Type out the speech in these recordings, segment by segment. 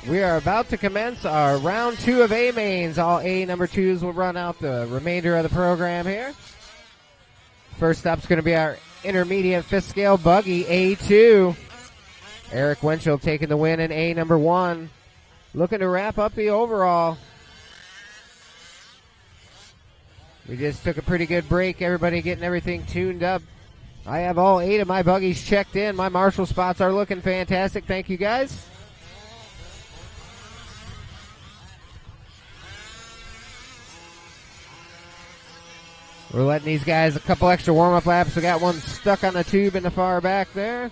We are about to commence our round 2 of A mains. All A number 2s will run out the remainder of the program here. First up's going to be our intermediate fifth scale buggy, A2. Eric Winchell taking the win in A number 1. Looking to wrap up the overall. We just took a pretty good break. Everybody getting everything tuned up. I have all 8 of my buggies checked in. My marshal spots are looking fantastic. Thank you, guys. We're letting these guys a couple extra warm-up laps. We got one stuck on the tube in the far back there.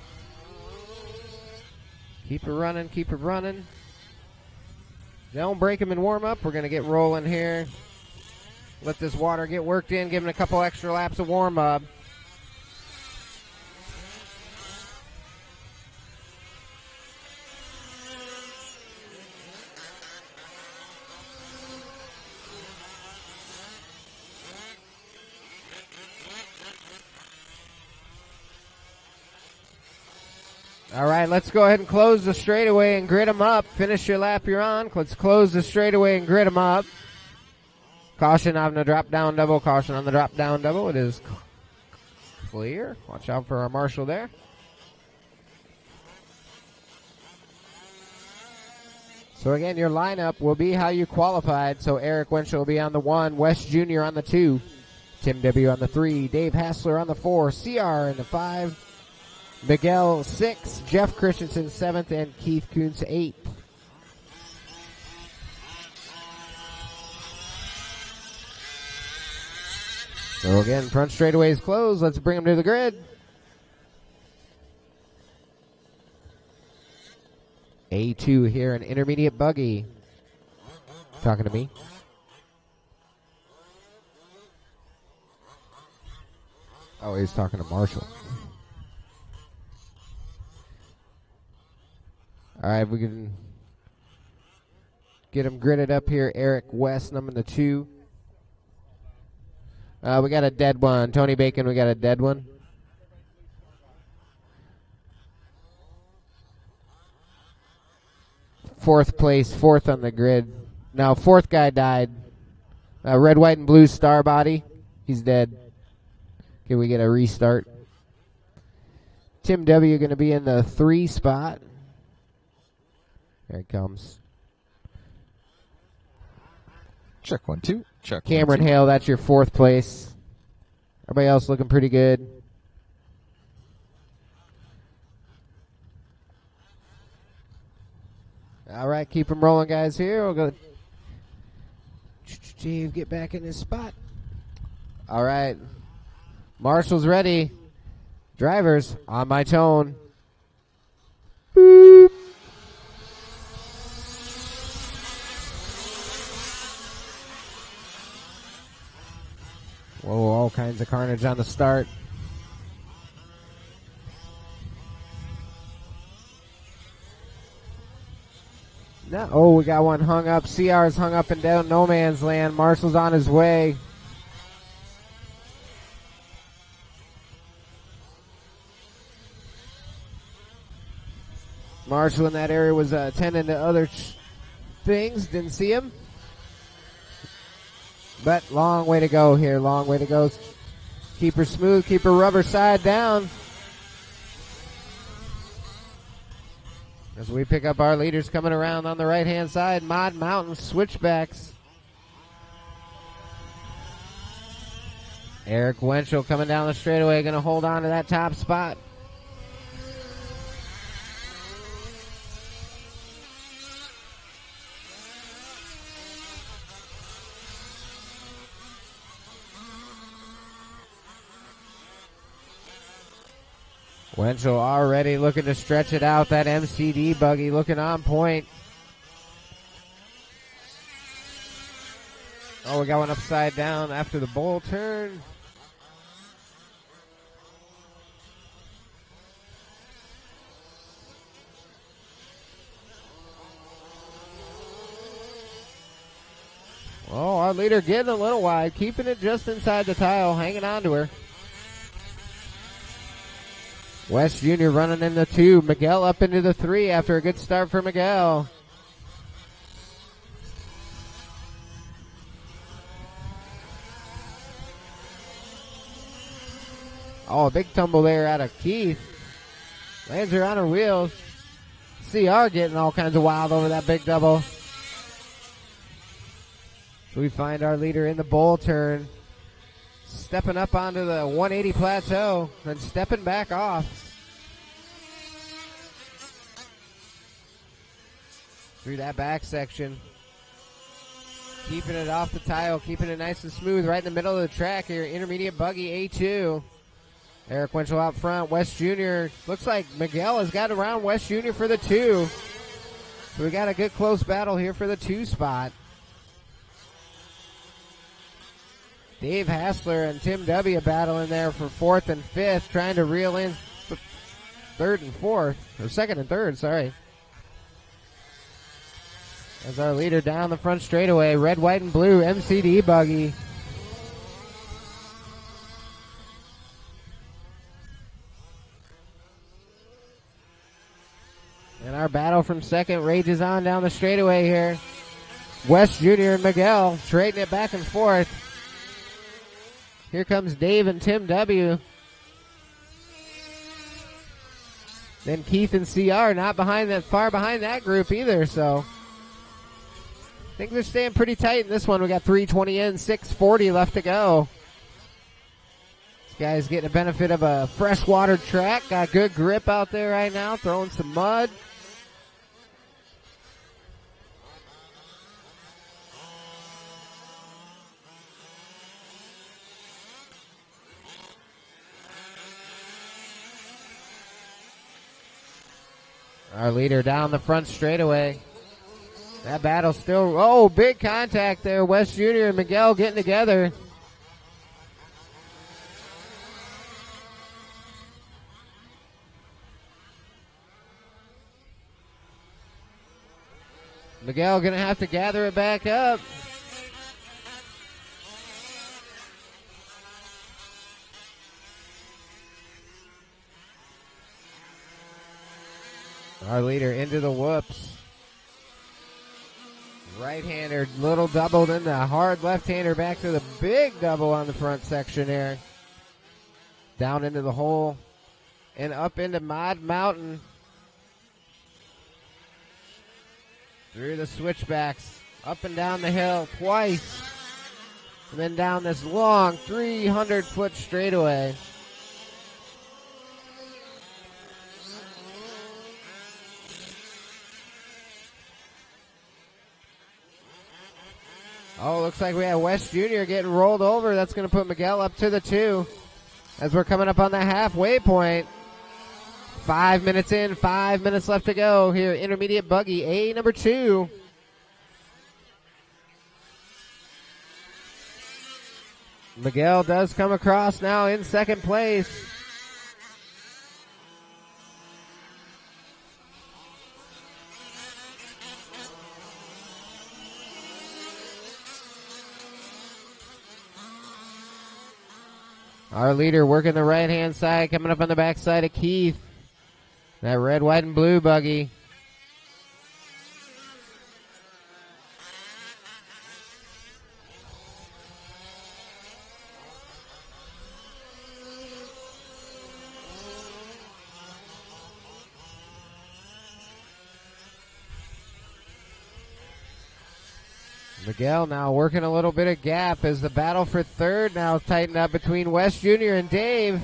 Keep it running, keep it running. Don't break them in warm-up. We're going to get rolling here. Let this water get worked in, give them a couple extra laps of warm-up. All right, let's go ahead and close the straightaway and grid them up. Finish your lap you're on. Let's close the straightaway and grid them up. Caution on the drop-down double. Caution on the drop-down double. It is clear. Watch out for our marshal there. So again, your lineup will be how you qualified. So Eric Winchell will be on the 1, Wes Jr. on the 2, Tim W. on the 3, Dave Hassler on the 4, CR in the 5, Miguel 6, Jeff Christensen 7th, and Keith Kuntz 8th. So again, front straightaway is closed. Let's bring them to the grid. A2 here, an intermediate buggy. Talking to me. Oh, he's talking to Marshall. All right, we can get him gridded up here. Eric West, number the 2. We got a dead one. Tony Bacon, we got a dead one. Fourth place, 4th on the grid. Now, 4th guy died. Red, white, and blue star body. He's dead. Can we get a restart? Tim W. going to be in the 3 spot. There he comes. Check 1, 2. Check. Cameron 1, 2. Hale, that's your 4th place. Everybody else looking pretty good. All right, keep them rolling, guys. Here we'll go. Steve, get back in his spot. All right, Marshall's ready. Drivers on my tone. Boop. Whoa, all kinds of carnage on the start. No, oh, we got one hung up. CR's hung up and down no man's land. Marshall's on his way. Marshall in that area was attending to other things. Didn't see him. But long way to go here. Long way to go. Keep her smooth. Keep her rubber side down. As we pick up our leaders coming around on the right-hand side. Mod Mountain switchbacks. Eric Winchell coming down the straightaway. Going to hold on to that top spot. Winchell already looking to stretch it out. That MCD buggy looking on point. Oh, we got one upside down after the bowl turn. Oh, our leader getting a little wide, keeping it just inside the tile, hanging on to her. West Jr. running in the 2. Miguel up into the 3 after a good start for Miguel. Oh, a big tumble there out of Keith. Lands her on her wheels. CR getting all kinds of wild over that big double. We find our leader in the bowl turn. Stepping up onto the 180 plateau. Then stepping back off. Through that back section. Keeping it off the tile. Keeping it nice and smooth right in the middle of the track here. Intermediate buggy A2. Eric Winchell out front. West Jr. Looks like Miguel has got around West Jr. for the 2. So we got a good close battle here for the 2 spot. Dave Hassler and Tim W. battling there for 4th and 5th, trying to reel in 3rd and 4th, or 2nd and 3rd, sorry. As our leader down the front straightaway, red, white, and blue MCD buggy. And our battle from 2nd rages on down the straightaway here. West Jr. and Miguel trading it back and forth. Here comes Dave and Tim W. Then Keith and CR not behind that, far behind that group either, so I think they're staying pretty tight in this one. We got 3:20 in, 6:40 left to go. This guy's getting a benefit of a freshwater track. Got good grip out there right now, throwing some mud. Our leader down the front straightaway. That battle still, oh, big contact there. West Jr. and Miguel getting together. Miguel gonna have to gather it back up. Our leader into the whoops. Right-hander, little double, then the hard left-hander back to the big double on the front section there. Down into the hole and up into Mod Mountain. Through the switchbacks, up and down the hill twice. And then down this long 300-foot straightaway. Oh, looks like we have West Jr. getting rolled over. That's going to put Miguel up to the 2 as we're coming up on the halfway point. 5 minutes in, 5 minutes left to go here. Intermediate buggy, A number 2. Miguel does come across now in 2nd place. Our leader working the right-hand side, coming up on the backside of Keith. That red, white, and blue buggy. Miguel now working a little bit of gap as the battle for 3rd now tightened up between West Jr. and Dave.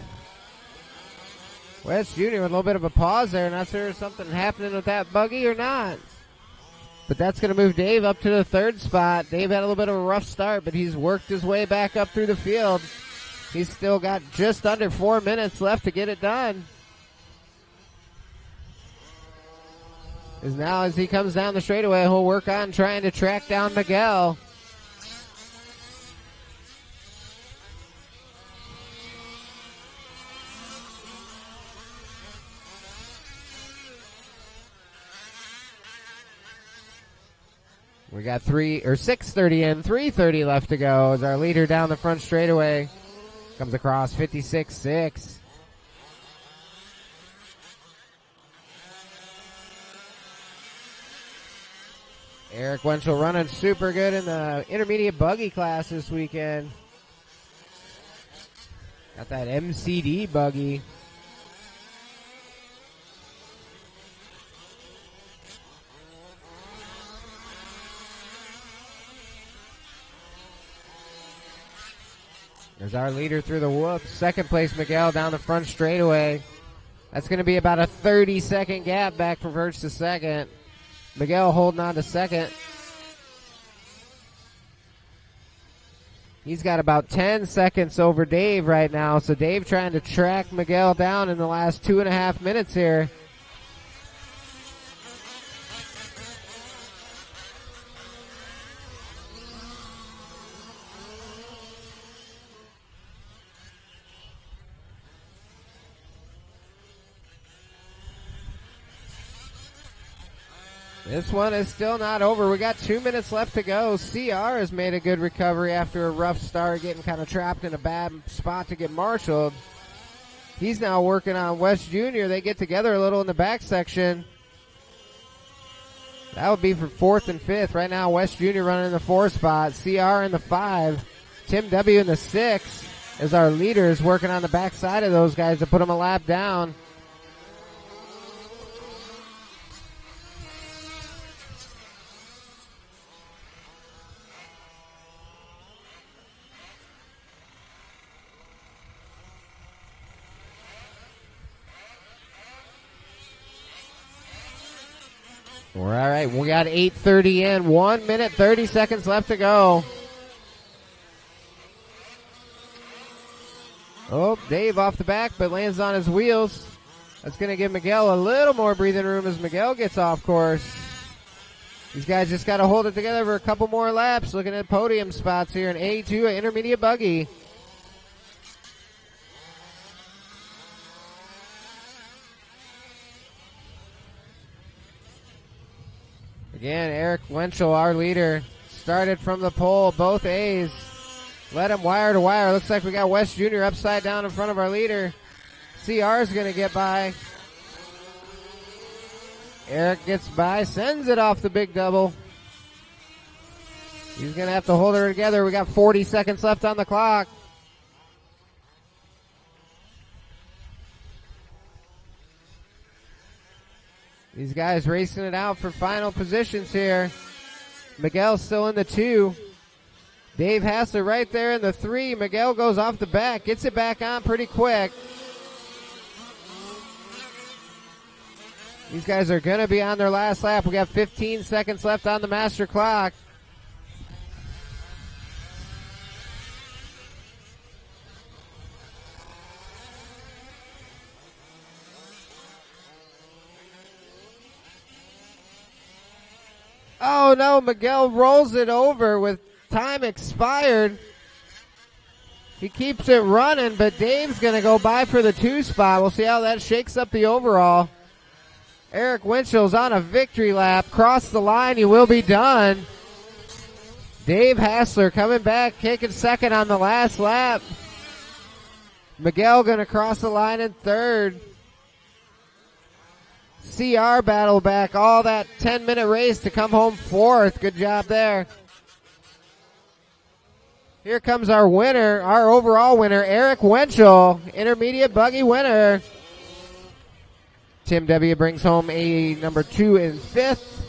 West Jr. with a little bit of a pause there. Not sure if something happening with that buggy or not. But that's going to move Dave up to the 3rd spot. Dave had a little bit of a rough start, but he's worked his way back up through the field. He's still got just under 4 minutes left to get it done. Is now as he comes down the straightaway, he'll work on trying to track down Miguel. We got 6:30 in, 3:30 left to go as our leader down the front straightaway comes across 56.6. Eric Winchell running super good in the intermediate buggy class this weekend. Got that MCD buggy. There's our leader through the whoops. Second place, Miguel down the front straightaway. That's going to be about a 30-second gap back from first to second. Miguel holding on to second. He's got about 10 seconds over Dave right now. So Dave trying to track Miguel down in the last 2.5 minutes here. This one is still not over. We got 2 minutes left to go. CR has made a good recovery after a rough start, getting kind of trapped in a bad spot to get marshaled. He's now working on West Jr. They get together a little in the back section. That would be for 4th and 5th. Right now, West Jr. running in the 4 spot. CR in the 5. Tim W. in the 6 as our leaders working on the back side of those guys to put them a lap down. All right, we got 8:30 in. 1 minute, 30 seconds left to go. Oh, Dave off the back, but lands on his wheels. That's going to give Miguel a little more breathing room as Miguel gets off course. These guys just got to hold it together for a couple more laps. Looking at podium spots here in A2, an intermediate buggy. Again, Eric Wenchel, our leader, started from the pole, both A's. Led him wire to wire. Looks like we got West Jr. upside down in front of our leader. CR is going to get by. Eric gets by, sends it off the big double. He's going to have to hold her together. We got 40 seconds left on the clock. These guys racing it out for final positions here. Miguel's still in the 2. Dave Hassler right there in the 3. Miguel goes off the back, gets it back on pretty quick. These guys are going to be on their last lap. We got 15 seconds left on the master clock. Oh no, Miguel rolls it over with time expired. He keeps it running, but Dave's going to go by for the 2 spot. We'll see how that shakes up the overall. Eric Winchel's on a victory lap. Cross the line, he will be done. Dave Hassler coming back, taking second on the last lap. Miguel going to cross the line in 3rd. CR battle back all that 10-minute race to come home 4th. Good job there. Here comes our winner, our overall winner, Eric Wenchel, intermediate buggy winner. Tim W. brings home a number 2 in 5th.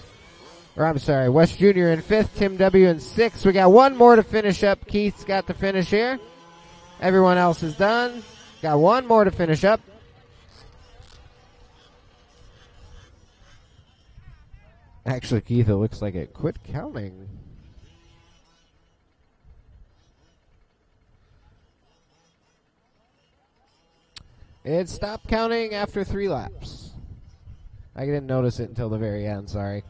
Or I'm sorry, West Jr. in 5th, Tim W. in 6th. We got one more to finish up. Keith's got the finish here. Everyone else is done. Got one more to finish up. Actually, Keith, it looks like it quit counting. It stopped counting after 3 laps. I didn't notice it until the very end, sorry.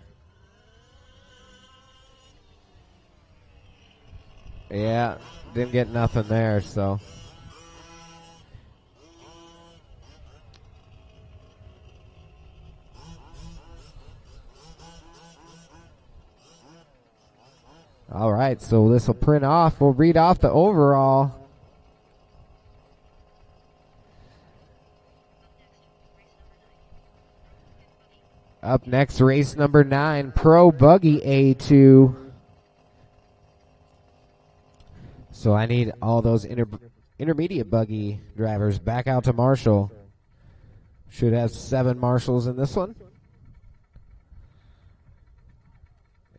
Yeah, didn't get nothing there, so. All right, so this will print off. We'll read off the overall. Up next, race number 9, Pro Buggy A2. So I need all those intermediate buggy drivers back out to Marshall. Should have 7 marshals in this one.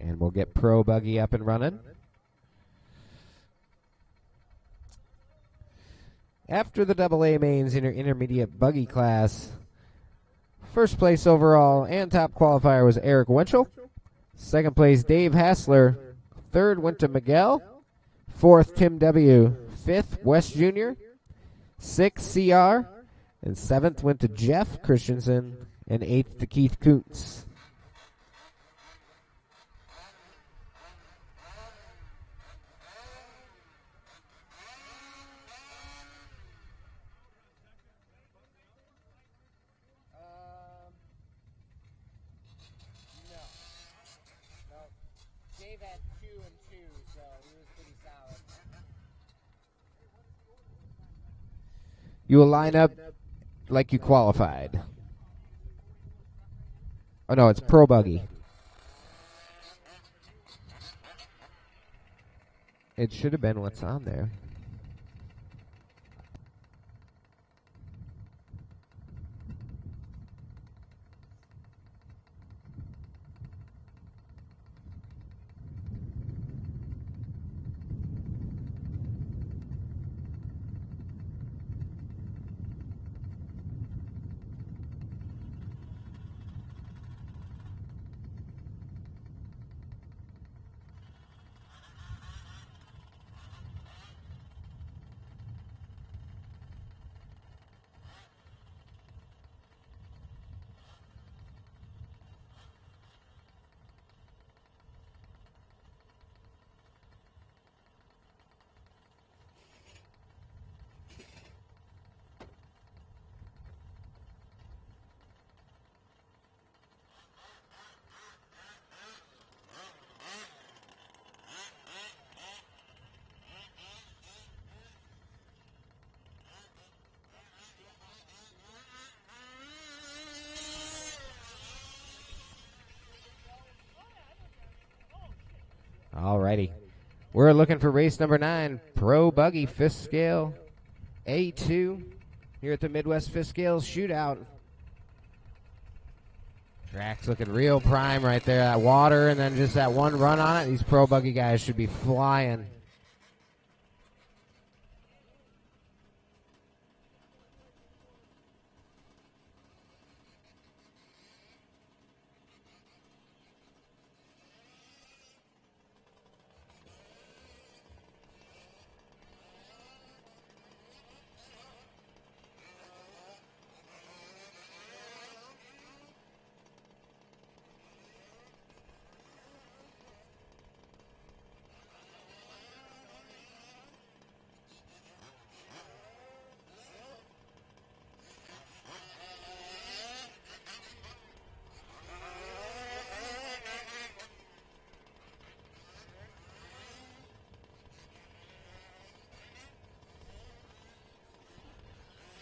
And we'll get pro buggy up and running. After the AA mains intermediate buggy class, first place overall and top qualifier was Eric Winchell. Second place, Dave Hassler. Third went to Miguel. Fourth, Tim W. Fifth, West Jr. Sixth, CR. And seventh went to Jeff Christensen. And eighth to Keith Kuntz. You will line up like you qualified. Oh, no, it's pro buggy. It should have been what's on there. Alrighty. We're looking for race number 9, Pro Buggy 5th Scale A2 here at the Midwest 5th Scale Shootout. Track's looking real prime right there. That water and then just that one run on it. These Pro Buggy guys should be flying.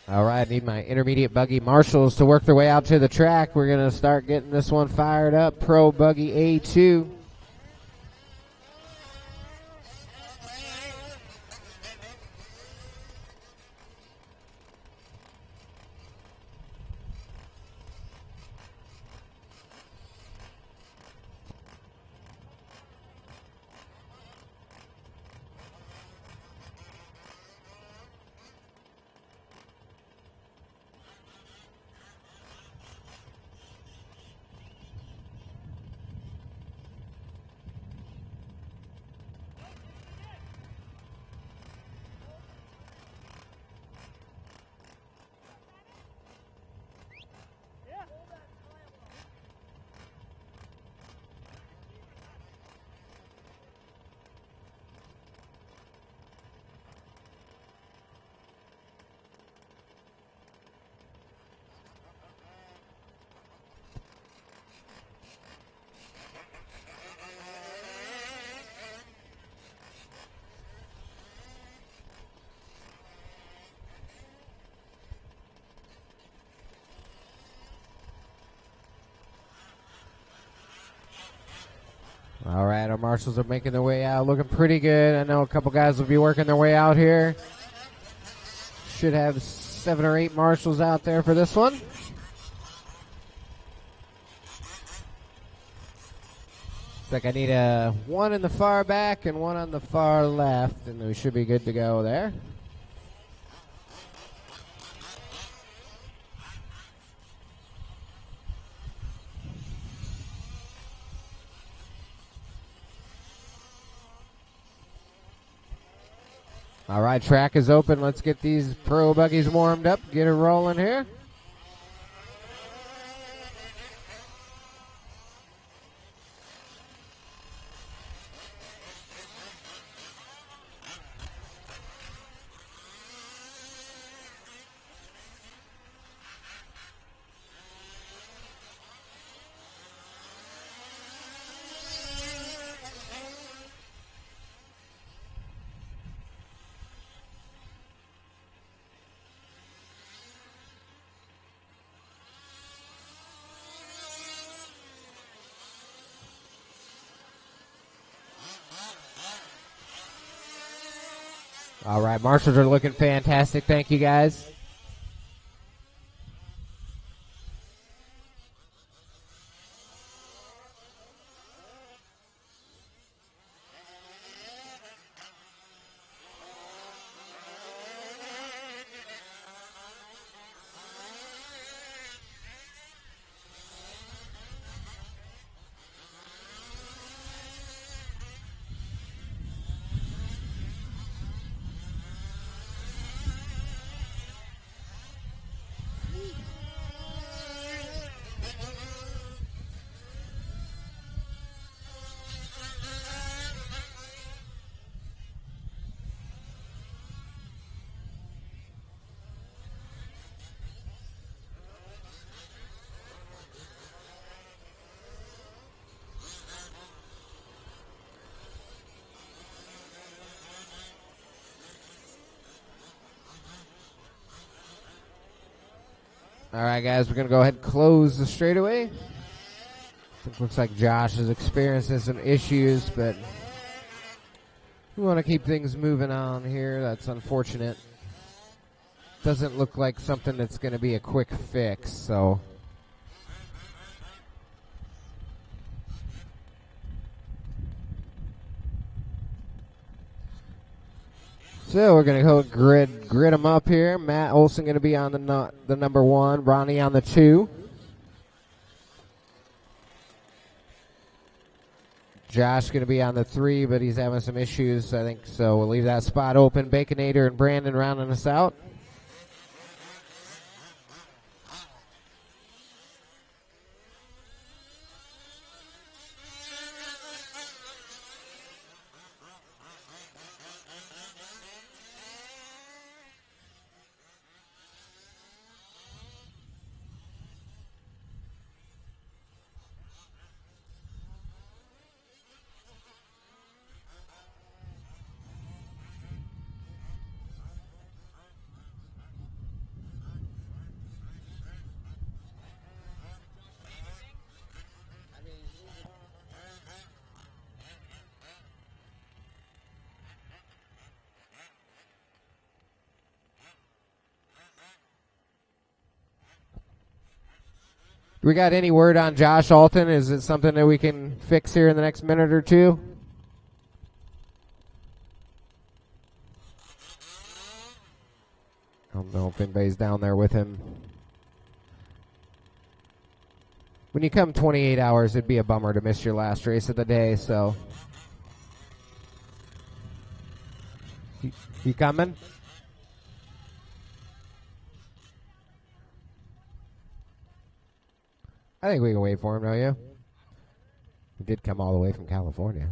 All right, I need my intermediate buggy marshals to work their way out to the track. We're going to start getting this one fired up. Pro Buggy A2. All right, our marshals are making their way out, looking pretty good. I know a couple guys will be working their way out here. Should have 7 or 8 marshals out there for this one. Looks like I need a 1 in the far back and 1 on the far left, and we should be good to go there. All right, track is open. Let's get these pro buggies warmed up, get it rolling here. All right, marshals are looking fantastic. Thank you, guys. All right, guys, we're going to go ahead and close the straightaway. Looks like Josh is experiencing some issues, but we want to keep things moving on here. That's unfortunate. Doesn't look like something that's going to be a quick fix, so. So we're going to go grid them up here. Matt Olson going to be on the number 1. Ronnie on the 2. Josh going to be on the 3, but he's having some issues, I think. So we'll leave that spot open. Baconator and Brandon rounding us out. We got any word on Josh Alton? Is it something that we can fix here in the next minute or two? I don't know if anybody's down there with him. When you come 28 hours, it'd be a bummer to miss your last race of the day, so. You coming? I think we can wait for him, don't you? He did come all the way from California.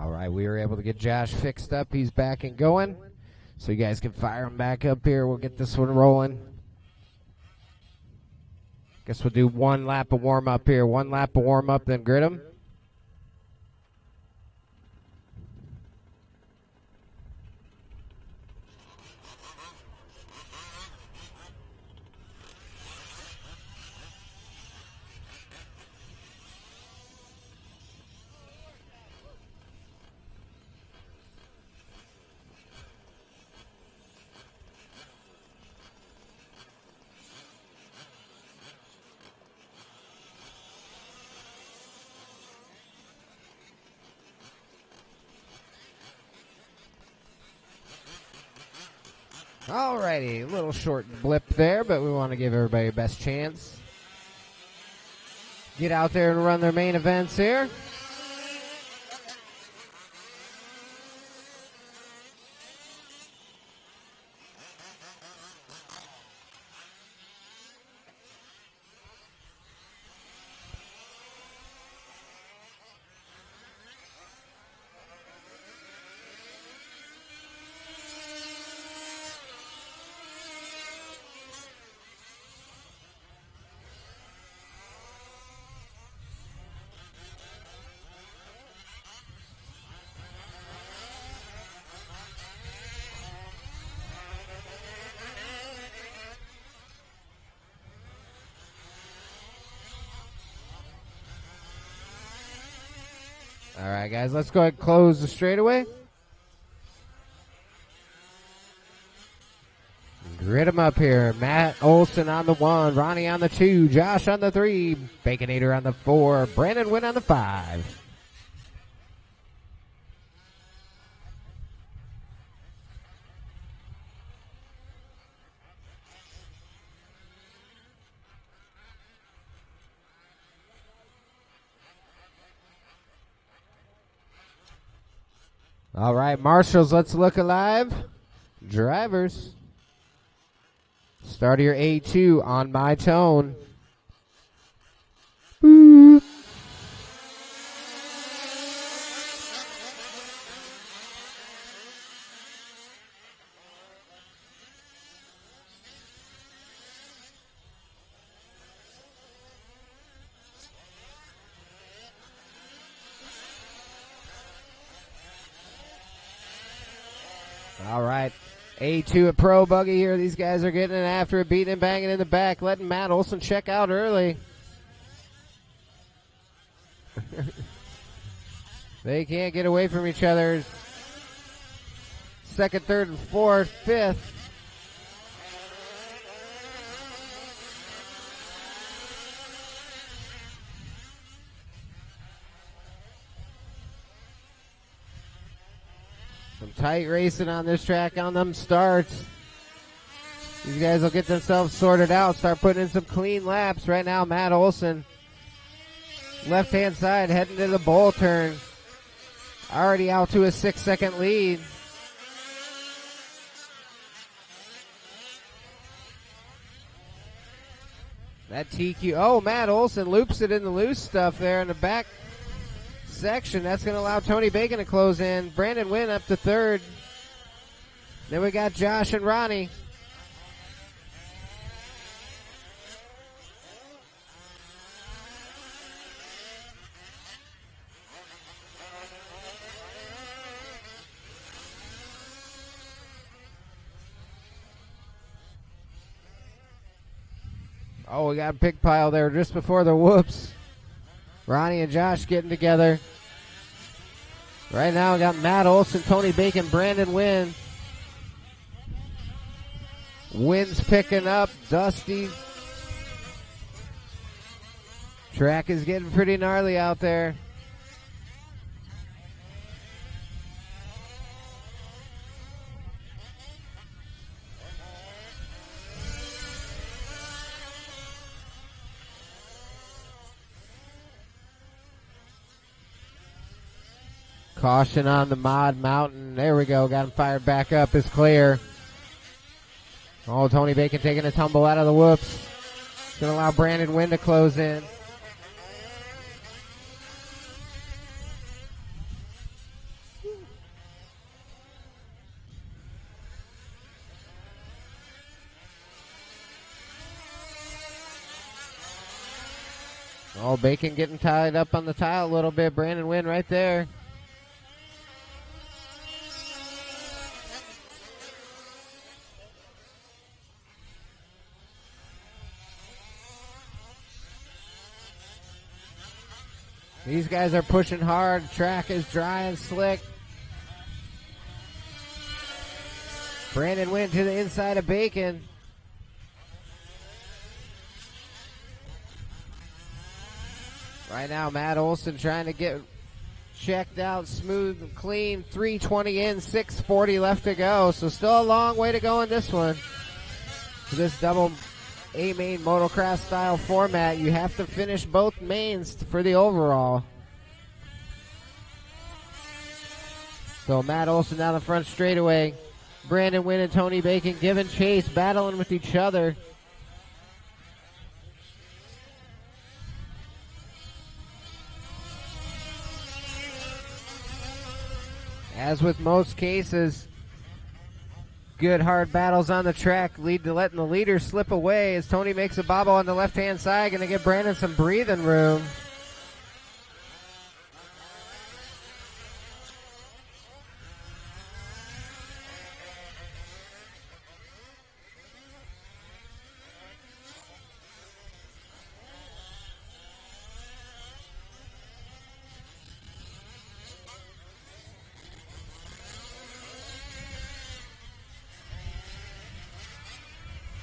All right, we were able to get Josh fixed up. He's back and going. So you guys can fire him back up here. We'll get this one rolling. Guess we'll do one lap of warm-up here. One lap of warm-up, then grid him. Alrighty, a little short blip there, but we want to give everybody the best chance. Get out there and run their main events here. All right, guys, let's go ahead and close the straightaway. Grid them up here. Matt Olson on the 1, Ronnie on the 2, Josh on the 3, Baconator on the 4, Brandon Wynn on the 5. All right, marshals, let's look alive. Drivers. Start of your A2 on my tone. Boop. All right. A2 at Pro Buggy here. These guys are getting it after it, beating and banging in the back, letting Matt Olson check out early. They can't get away from each other. Second, third, and fourth, fifth. Some tight racing on this track on them starts. These guys will get themselves sorted out, start putting in some clean laps. Right now, Matt Olson, left-hand side, heading to the bowl turn. Already out to a 6-second lead. That TQ, oh, Matt Olson loops it in the loose stuff there in the back section. That's going to allow Tony Bacon to close in. Brandon Wynn up to third. Then we got Josh and Ronnie. Oh, we got a pig pile there just before the whoops. Ronnie and Josh getting together. Right now we got Matt Olson, Tony Bacon, Brandon Wynn. Wynn's picking up. Dusty. Track is getting pretty gnarly out there. Caution on the Mod Mountain. There we go. Got him fired back up. It's clear. Oh, Tony Bacon taking a tumble out of the whoops. Going to allow Brandon Wynn to close in. Oh, Bacon getting tied up on the tile a little bit. Brandon Wynn right there. These guys are pushing hard. Track is dry and slick. Brandon Wynn to the inside of Bacon. Right now, Matt Olson trying to get checked out smooth and clean. 3:20 in, 6:40 left to go. So still a long way to go in this one. For this double A-main motocross style format, you have to finish both mains for the overall. So Matt Olson down the front straightaway. Brandon Wynn and Tony Bacon giving chase, battling with each other. As with most cases, good hard battles on the track lead to letting the leader slip away as Tony makes a bobble on the left-hand side. Going to give Brandon some breathing room.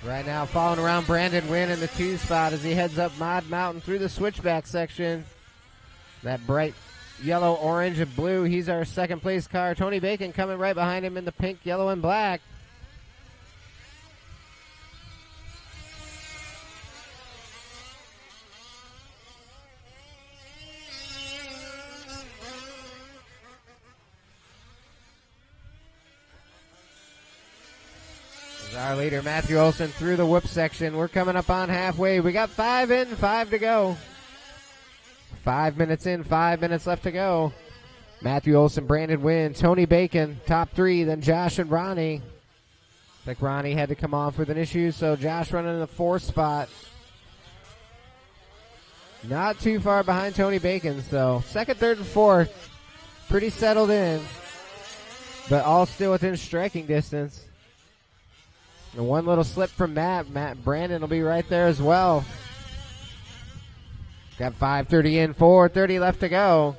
Right now following around Brandon Wynn in the 2 spot as he heads up Mod Mountain through the switchback section. That bright yellow, orange, and blue. He's our second place car. Tony Bacon coming right behind him in the pink, yellow, and black. Our leader, Matthew Olson, through the whoop section. We're coming up on halfway. We got 5 in, 5 to go. 5 minutes in, 5 minutes left to go. Matthew Olson, Brandon Wynn, Tony Bacon, top 3, then Josh and Ronnie. I think Ronnie had to come off with an issue, so Josh running in the 4th spot. Not too far behind Tony Bacon, though. 2nd, 3rd, and 4th. Pretty settled in, but all still within striking distance. And one little slip from Matt Brandon will be right there as well. Got 5:30 in, 4:30 left to go.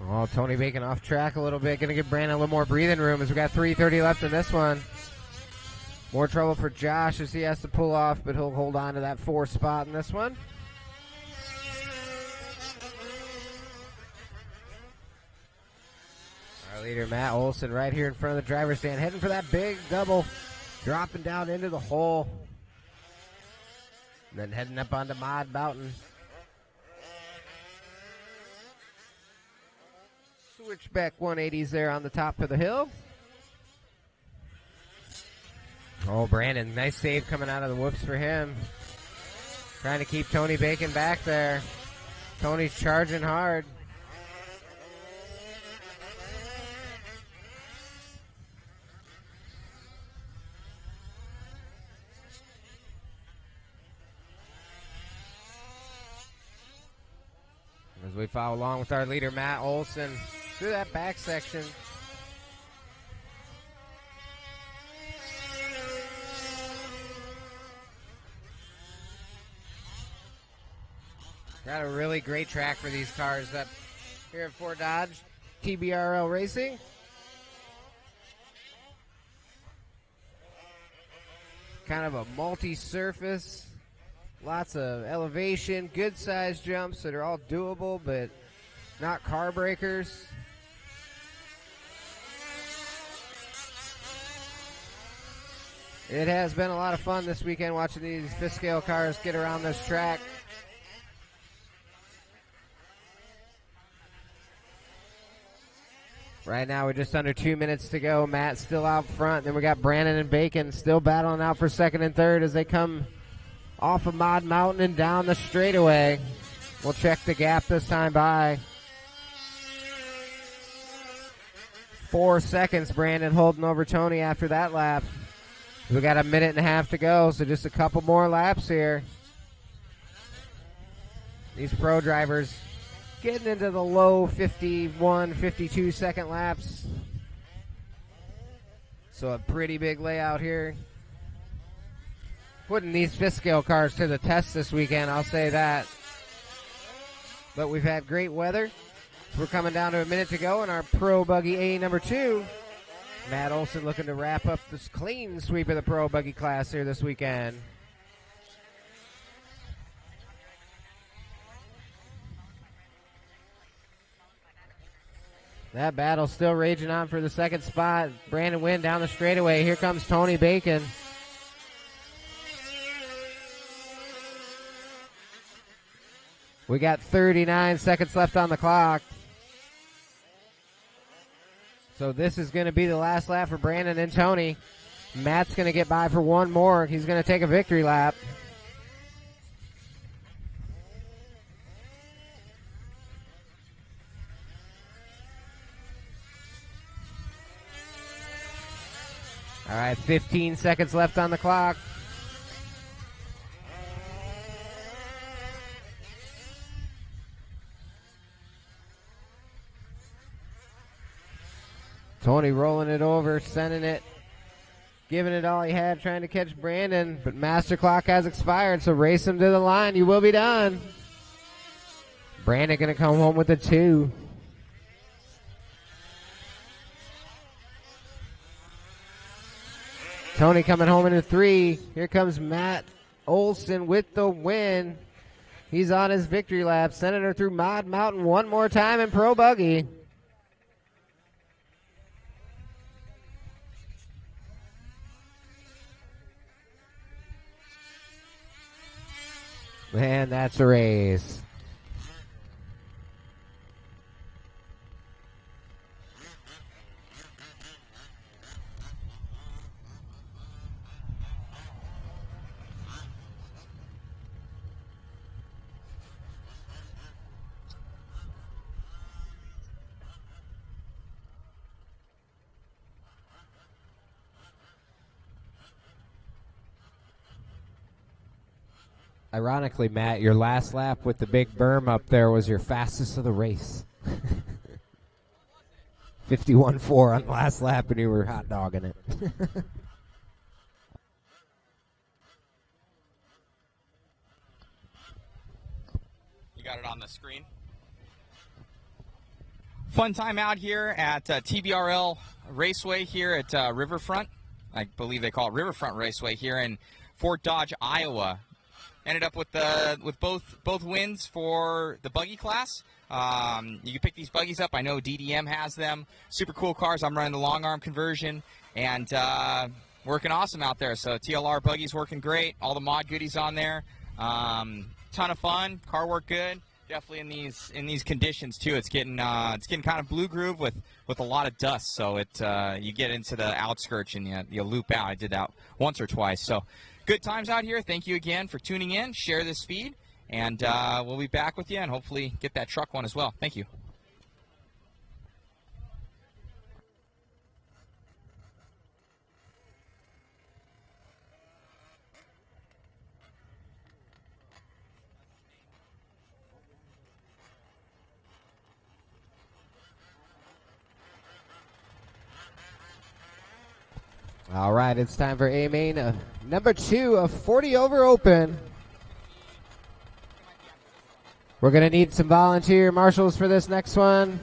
Oh, Tony Bacon off track a little bit. Going to give Brandon a little more breathing room as we got 3:30 left in this one. More trouble for Josh as he has to pull off, but he'll hold on to that 4 spot in this one. Our leader, Matt Olson, right here in front of the driver's stand, heading for that big double, dropping down into the hole. And then heading up onto Mod Mountain. Switchback 180s there on the top of the hill. Oh, Brandon, nice save coming out of the whoops for him. Trying to keep Tony Bacon back there. Tony's charging hard. As we follow along with our leader, Matt Olson, through that back section. Got a really great track for these cars up here at Fort Dodge, TBRL Racing. kind of a multi-surface. Lots of elevation, good-sized jumps that are all doable, but not car breakers. It has been a lot of fun this weekend watching these fifth scale cars get around this track. Right now, we're just under 2 minutes to go. Matt's still out front. Then we got Brandon and Bacon still battling out for second and third as they come off of Mod Mountain and down the straightaway. We'll check the gap this time by 4 seconds. Brandon holding over Tony after that lap. We got a minute and a half to go, so just a couple more laps here. These pro drivers getting into the low 51, 52 second laps. So a pretty big layout here. Putting these fifth scale cars to the test this weekend, I'll say that. But we've had great weather. We're coming down to a minute to go in our Pro Buggy A number 2. Matt Olson looking to wrap up this clean sweep of the Pro Buggy class here this weekend. That battle still raging on for the second spot. Brandon Wynn down the straightaway. Here comes Tony Bacon. We got 39 seconds left on the clock. So this is going to be the last lap for Brandon and Tony. Matt's going to get by for one more. He's going to take a victory lap. All right, 15 seconds left on the clock. Tony rolling it over, sending it, giving it all he had, trying to catch Brandon, but master clock has expired, so race him to the line. You will be done. Brandon going to come home with a 2. Tony coming home in a 3. Here comes Matt Olson with the win. He's on his victory lap, sending her through Mod Mountain one more time in Pro Buggy. Man, that's a race. Ironically, Matt, your last lap with the big berm up there was your fastest of the race. 51.4 on the last lap, and you were hot dogging it. You got it on the screen. Fun time out here at TBRL Raceway here at Riverfront. I believe they call it Riverfront Raceway here in Fort Dodge, Iowa. Ended up with both wins for the buggy class. You can pick these buggies up. I know DDM has them. Super cool cars. I'm running the long arm conversion and working awesome out there. So TLR buggies working great. All the mod goodies on there. Ton of fun. Car work good. Definitely in these conditions too. It's getting kind of blue groove with a lot of dust. So you get into the outskirts and you loop out. I did that once or twice. So. Good times out here. Thank you again for tuning in. Share this feed, and we'll be back with you and hopefully get that truck one as well. Thank you. All right, it's time for A-Main number 2 of 40 over open. We're going to need some volunteer marshals for this next one.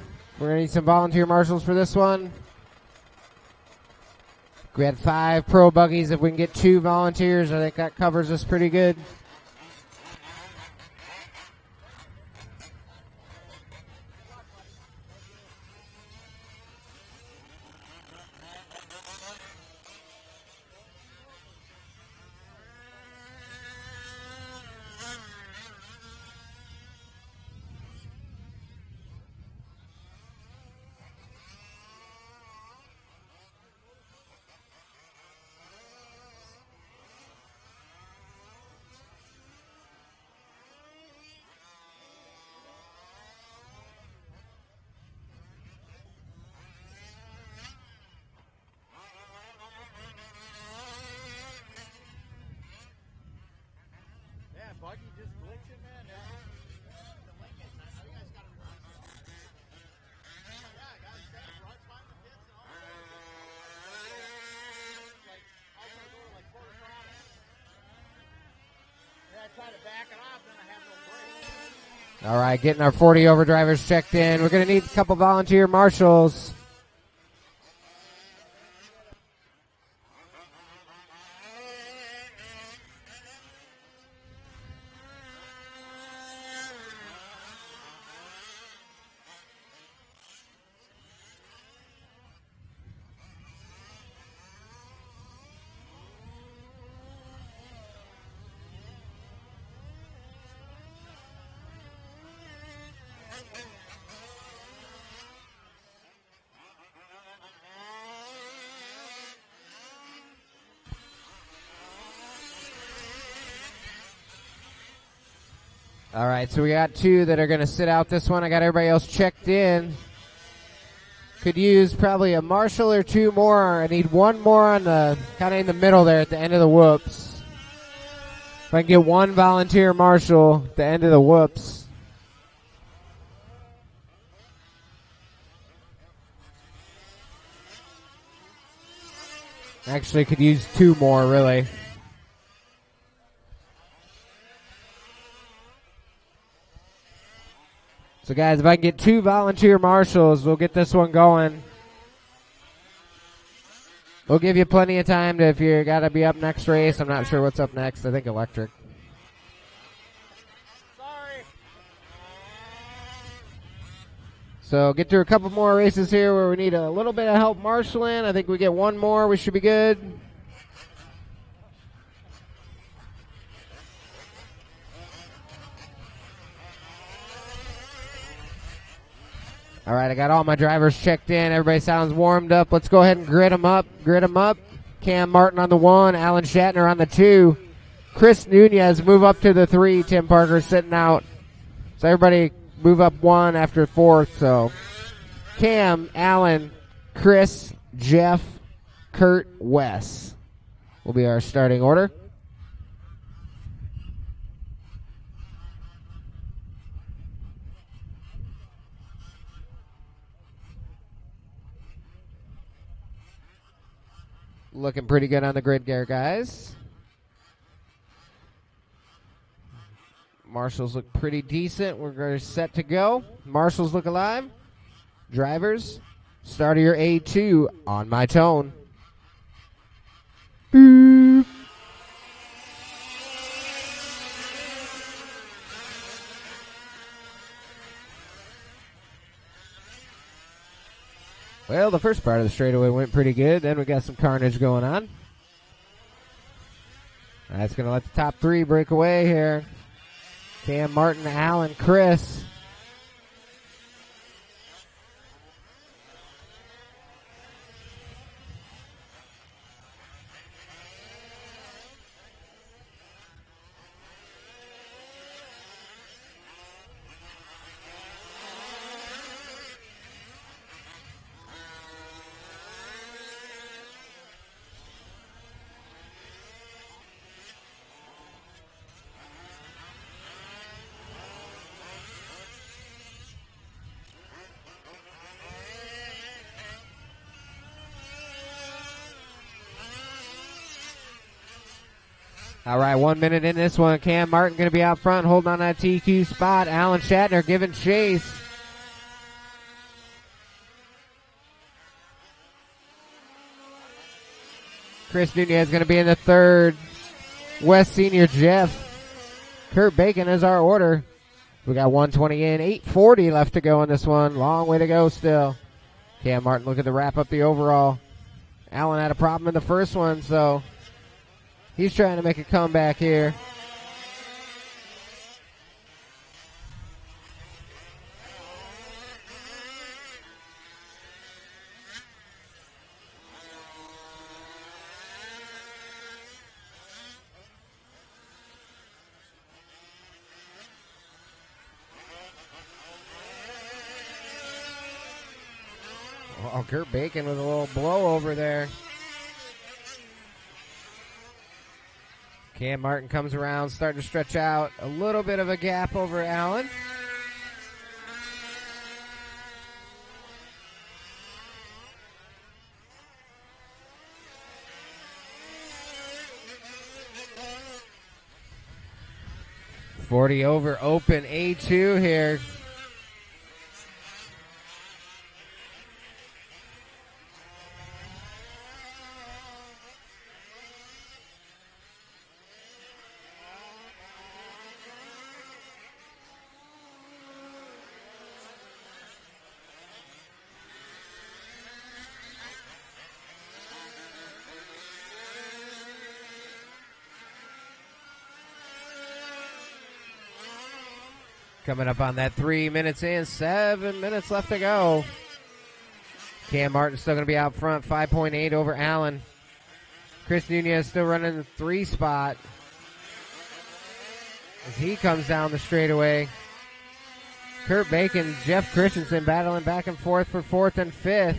We had 5 pro buggies. If we can get 2 volunteers, I think that covers us pretty good. All right, getting our 40 overdrivers checked in. We're going to need a couple volunteer marshals. All right, so we got 2 that are going to sit out this one. I got everybody else checked in. Could use probably a marshal or 2 more. I need 1 more on the kind of in the middle there at the end of the whoops. If I can get 1 volunteer marshal at the end of the whoops. Actually, could use 2 more, really. So, guys, if I can get 2 volunteer marshals, we'll get this one going. We'll give you plenty of time to, if you got to be up next race. I'm not sure what's up next. I think electric. Sorry. So, get through a couple more races here where we need a little bit of help marshaling. I think we get 1 more. We should be good. All right, I got all my drivers checked in. Everybody sounds warmed up. Let's go ahead and grid them up. Grid them up. Cam Martin on the 1. Alan Shatner on the 2. Chris Nunez move up to the 3. Tim Parker sitting out. So everybody move up 1 after 4th. So Cam, Alan, Chris, Jeff, Kurt, Wes will be our starting order. Looking pretty good on the grid there, guys. Marshals look pretty decent. We're going to set to go. Marshals look alive. Drivers, start of your A2 on my tone. Boop. Well, the first part of the straightaway went pretty good. Then we got some carnage going on. That's going to let the top 3 break away here. Cam, Martin, Allen, Chris. All right, 1 minute in this one. Cam Martin going to be out front, holding on that TQ spot. Alan Shatner giving chase. Chris Nunez is going to be in the third. West Senior Jeff. Kurt Bacon is our order. We got 120 in, 8:40 left to go in this one. Long way to go still. Cam Martin looking to wrap up the overall. Allen had a problem in the first one, so he's trying to make a comeback here. Oh, Kurt Bacon with a little blow over there. Cam Martin comes around, starting to stretch out. A little bit of a gap over Allen. .40 over open A2 here. Coming up on that 3 minutes in, 7 minutes left to go. Cam Martin's still going to be out front, 5.8 over Allen. Chris Nunez still running the 3 spot as he comes down the straightaway. Kurt Bacon, Jeff Christensen battling back and forth for 4th and 5th.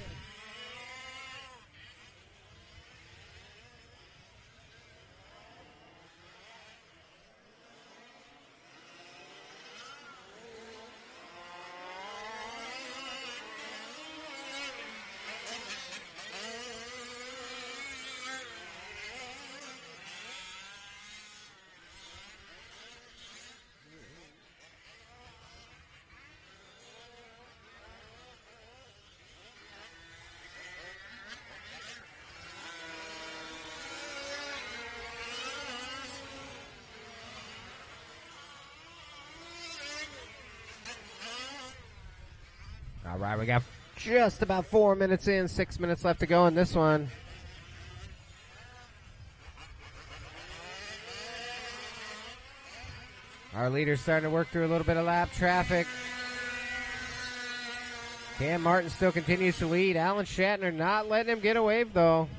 All right, we got just about 4 minutes in, 6 minutes left to go in this one. Our leader's starting to work through a little bit of lap traffic. Cam Martin still continues to lead. Alan Shatner not letting him get a wave, though.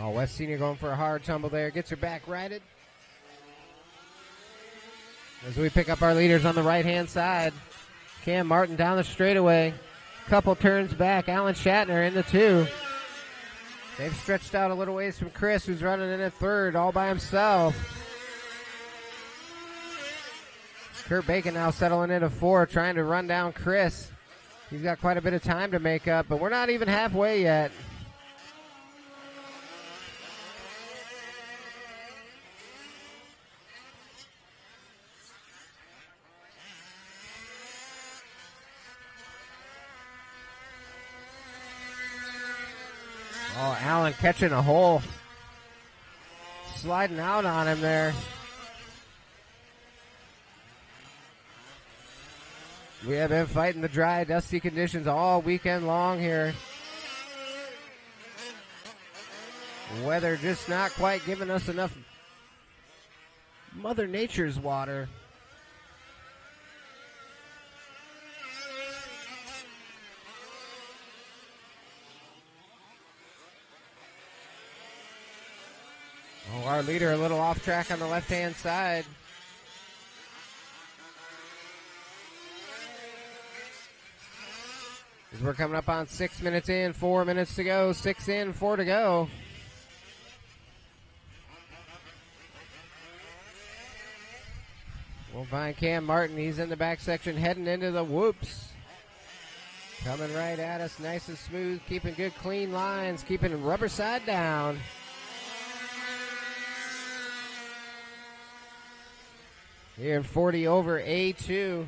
Oh, West Senior going for a hard tumble there. Gets her back righted. As we pick up our leaders on the right-hand side. Cam Martin down the straightaway. Couple turns back. Alan Shatner in the 2. They've stretched out a little ways from Chris, who's running in at 3rd all by himself. Kurt Bacon now settling in at 4, trying to run down Chris. He's got quite a bit of time to make up, but we're not even halfway yet. Oh, Allen catching a hole. Sliding out on him there. We have been fighting the dry, dusty conditions all weekend long here. Weather just not quite giving us enough Mother Nature's water. Oh, our leader a little off track on the left-hand side. As we're coming up on 6 minutes in, 4 minutes to go. 6 in, 4 to go. We'll find Cam Martin. He's in the back section heading into the whoops. Coming right at us, nice and smooth, keeping good clean lines, keeping rubber side down. Here in 40 over A2.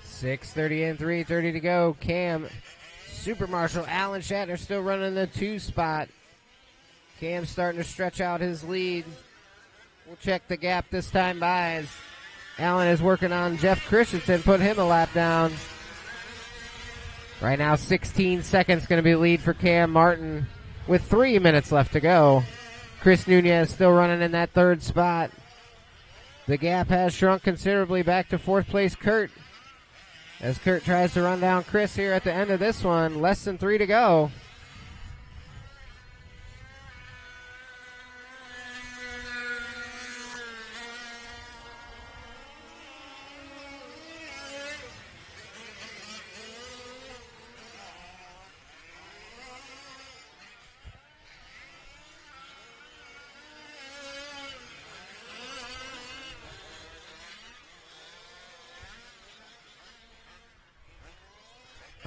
.630 in, 3:30 to go. Cam, Super Marshal, Alan Shatner still running the 2 spot. Cam starting to stretch out his lead. We'll check the gap this time by as Alan is working on Jeff Christensen, put him a lap down. Right now, 16 seconds going to be the lead for Cam Martin with 3 minutes left to go. Chris Nunez still running in that 3rd spot. The gap has shrunk considerably back to 4th place Kurt. As Kurt tries to run down Chris here at the end of this one, less than 3 to go.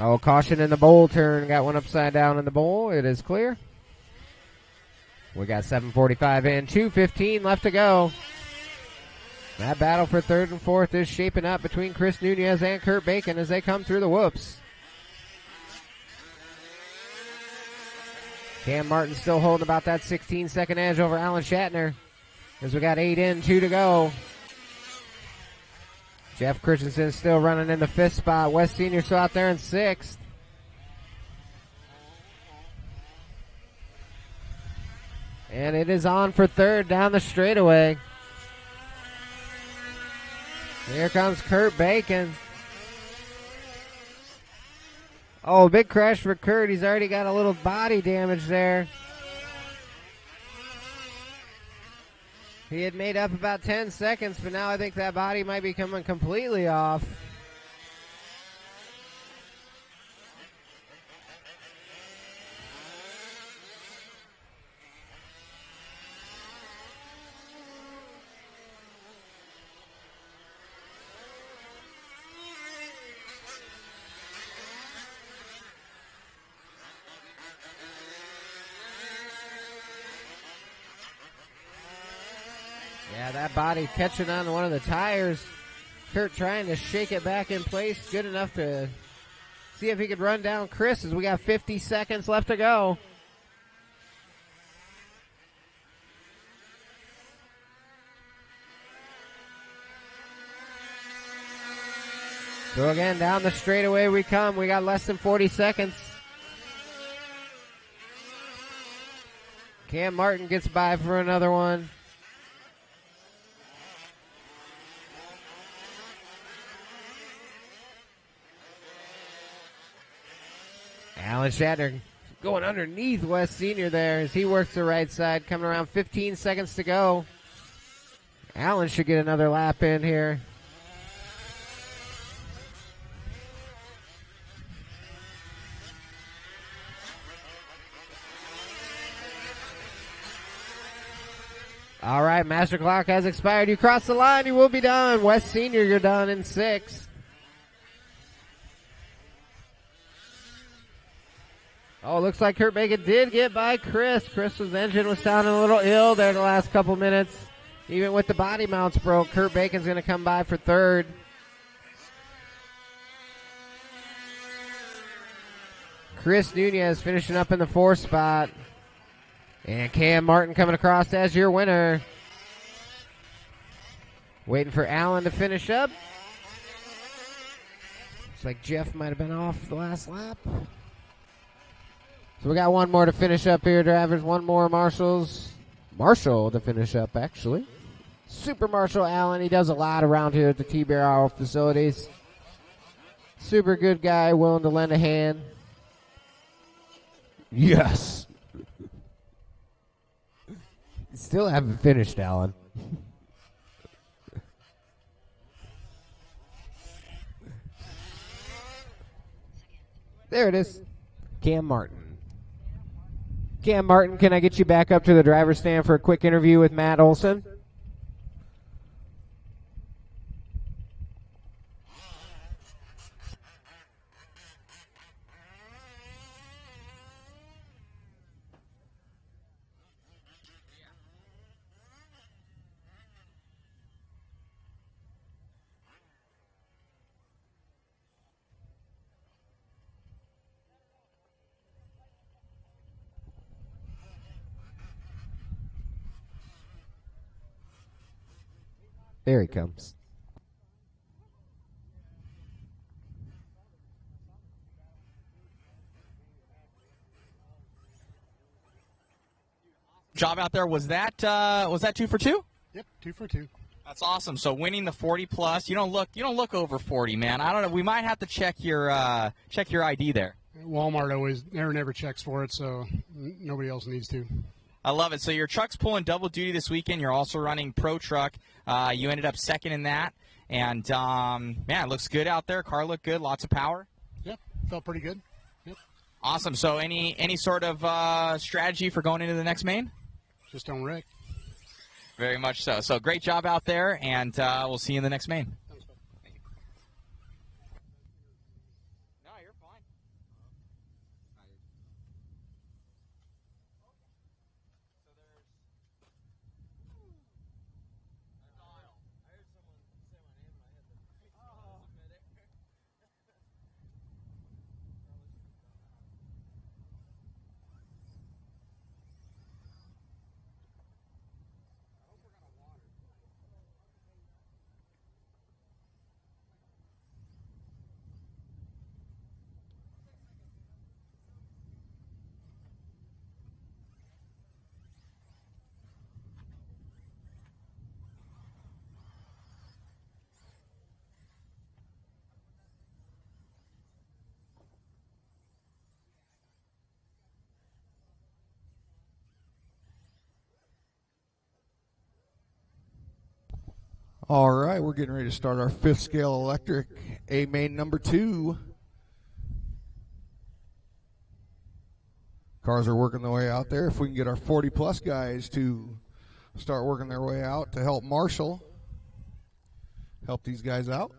Oh, caution in the bowl turn. Got one upside down in the bowl. It is clear. We got 7:45 in, 2:15 left to go. That battle for 3rd and 4th is shaping up between Chris Nunez and Kurt Bacon as they come through the whoops. Cam Martin still holding about that 16-second edge over Alan Shatner as we got 8 in, 2 to go. Jeff Christensen still running in the 5th spot. West Senior still out there in 6th. And it is on for 3rd down the straightaway. Here comes Kurt Bacon. Oh, big crash for Kurt. He's already got a little body damage there. He had made up about 10 seconds, but now I think that body might be coming completely off. Yeah, that body catching on one of the tires. Kurt trying to shake it back in place. Good enough to see if he could run down Chris as we got 50 seconds left to go. So again, down the straightaway we come. We got less than 40 seconds. Cam Martin gets by for another one. Alan Shatner going underneath West Senior there as he works the right side, coming around 15 seconds to go. Alan should get another lap in here. All right, master clock has expired. You cross the line, you will be done. West Senior, you're done in 6. Oh, looks like Kurt Bacon did get by Chris. Chris's engine was sounding a little ill there the last couple minutes. Even with the body mounts broke, Kurt Bacon's going to come by for 3rd. Chris Nunez finishing up in the 4th spot. And Cam Martin coming across as your winner. Waiting for Allen to finish up. Looks like Jeff might have been off the last lap. So we got one more to finish up here, drivers. One more Marshall to finish up, actually. Super Marshall Allen. He does a lot around here at the TBRL facilities. Super good guy, willing to lend a hand. Yes. Still haven't finished, Allen. There it is. Cam Martin. Cam Martin, can I get you back up to the driver's stand for a quick interview with Matt Olson? There he comes. Job out there. Was that 2 for 2? Yep, 2 for 2. That's awesome. So winning the 40 plus. You don't look over 40, man. I don't know. We might have to check your ID there. Walmart never checks for it, so nobody else needs to. I love it. So your truck's pulling double duty this weekend. You're also running Pro Truck. You ended up second in that, and man, it looks good out there. Car looked good. Lots of power. Yep, felt pretty good. Yep. Awesome. So any sort of strategy for going into the next main? Just don't wreck. Very much so. So great job out there, and we'll see you in the next main. No, you're fine. All right, we're getting ready to start our 5th scale electric A main number 2. Cars are working their way out there. If we can get our 40 plus guys to start working their way out to help Marshall, help these guys out.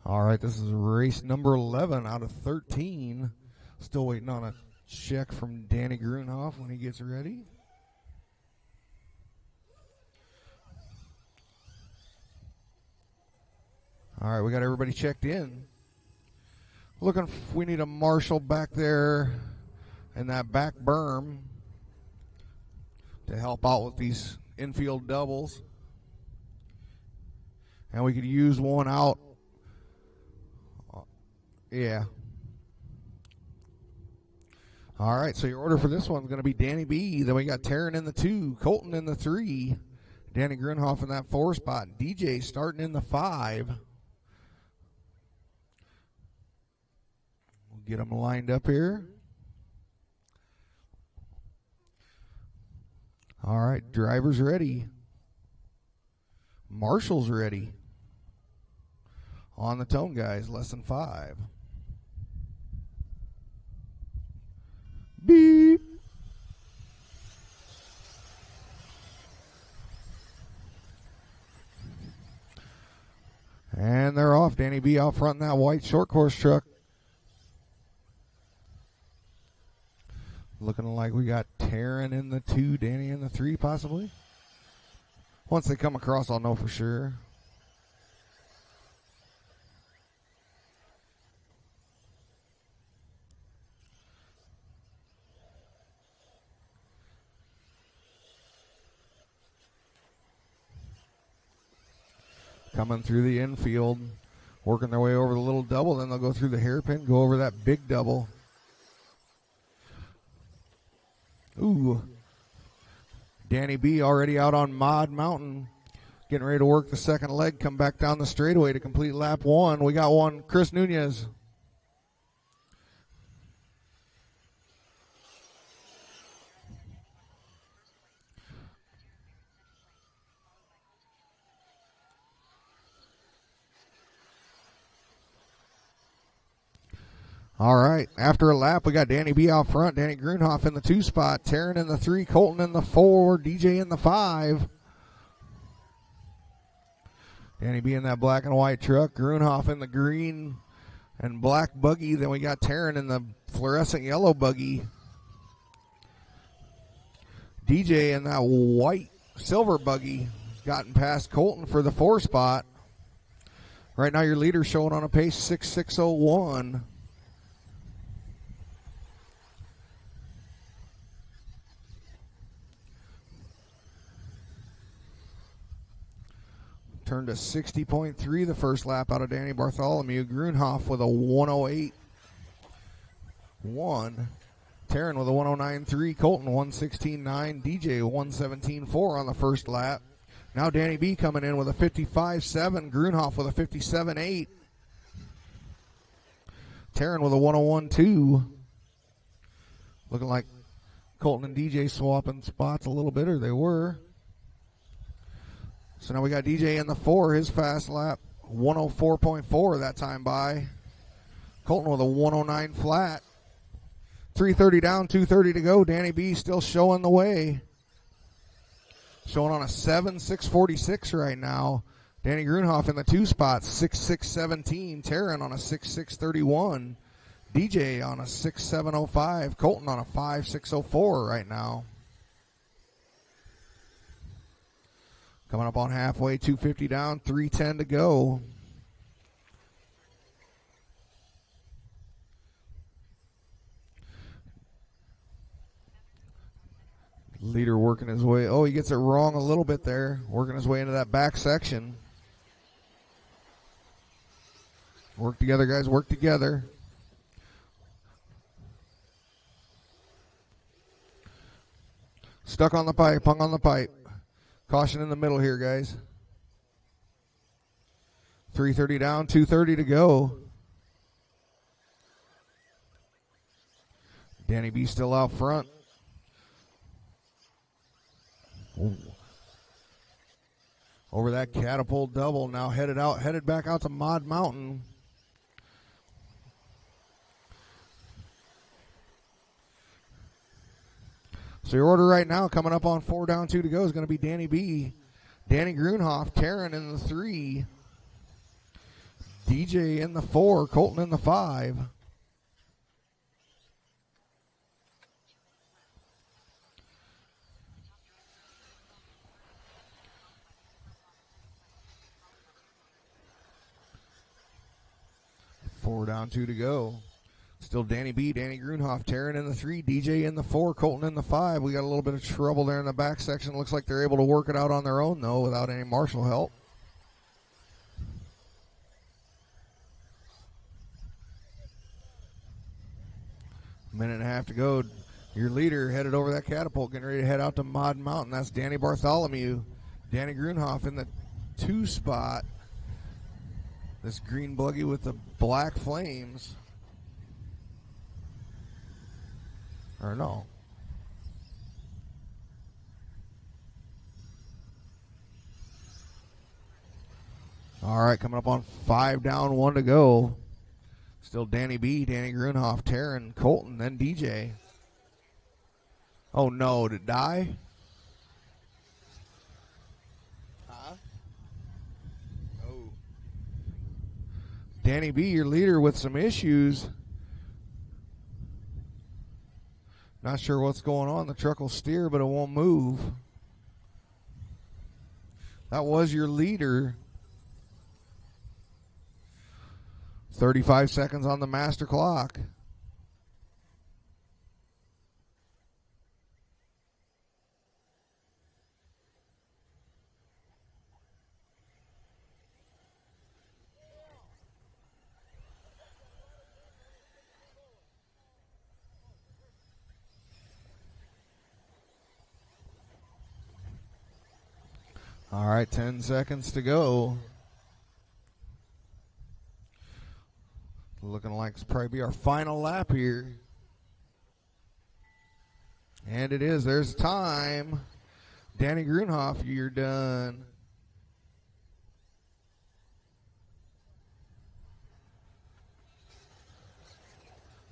All right, this is race number 11 out of 13. Still waiting on a check from Danny Grunhoff when he gets ready. All right, we got everybody checked in. We need a marshal back there in that back berm to help out with these infield doubles. And we could use one out. Yeah. All right, so your order for this one's going to be Danny B. Then we got Taryn in the 2, Colton in the 3, Danny Grunhoff in that 4 spot, DJ starting in the 5. We'll get them lined up here. All right, driver's ready. Marshall's ready. On the tone, guys, lesson 5. Beep. And they're off. Danny B out front in that white short course truck. Looking like we got Taryn in the 2, Danny in the 3 possibly. Once they come across, I'll know for sure. Coming through the infield, working their way over the little double, then they'll go through the hairpin, go over that big double. Ooh. Danny B already out on Mod Mountain, getting ready to work the second leg, come back down the straightaway to complete lap 1. We got one, Chris Nunez. All right, after a lap, we got Danny B out front, Danny Grunhoff in the 2 spot, Taryn in the 3, Colton in the 4, DJ in the 5. Danny B in that black and white truck, Grunhoff in the green and black buggy. Then we got Taryn in the fluorescent yellow buggy. DJ in that white silver buggy, gotten past Colton for the 4 spot. Right now your leader showing on a pace 6:06:01. Turned to 60.3 the first lap out of Danny Bartholomew. Grunhoff with a 108.1. Taryn with a 109.3. Colton 116.9. DJ 117.4 on the first lap. Now Danny B coming in with a 55.7. Grunhoff with a 57.8. Taryn with a 101.2. Looking like Colton and DJ swapping spots a little bit, or they were. So now we got DJ in the 4, his fast lap, 104.4 that time by. Colton with a 109 flat. 3:30 down, 2:30 to go. Danny B still showing the way. Showing on a 7:6:46 right now. Danny Grunhoff in the 2 spot, 6:6:17. Taryn on a 6:6:31. DJ on a 6:7:05. Colton on a 5:6:04 right now. Coming up on halfway, 250 down, 3:10 to go. Leader working his way. Oh, he gets it wrong a little bit there. Working his way into that back section. Work together, guys. Work together. Stuck on the pipe. Hung on the pipe. Caution in the middle here, guys. 3:30 down, 2:30 to go. Danny B still out front. Ooh. Over that catapult double, now headed back out to Mod Mountain. So your order right now, coming up on 4 down, 2 to go, is going to be Danny B, Danny Grunhoff, Taryn in the 3, DJ in the 4, Colton in the 5. Four down, 2 to go. Still Danny B, Danny Grunhoff, Taryn in the 3, DJ in the 4, Colton in the 5. We got a little bit of trouble there in the back section. Looks like they're able to work it out on their own, though, without any marshal help. Minute and a half to go. Your leader headed over that catapult, getting ready to head out to Mod Mountain. That's Danny Bartholomew. Danny Grunhoff in the 2 spot. This green buggy with the black flames. Or no. All right, coming up on 5 down, 1 to go. Still Danny B, Danny Grunhoff, Taryn, Colton, then DJ. Oh no, did it die? Huh? Oh. Danny B, your leader, with some issues. Not sure what's going on. The truck will steer, but it won't move. That was your leader. 35 seconds on the master clock. All right, 10 seconds to go. Looking like it's probably be our final lap here. And it is. There's time. Danny Grunhoff, you're done.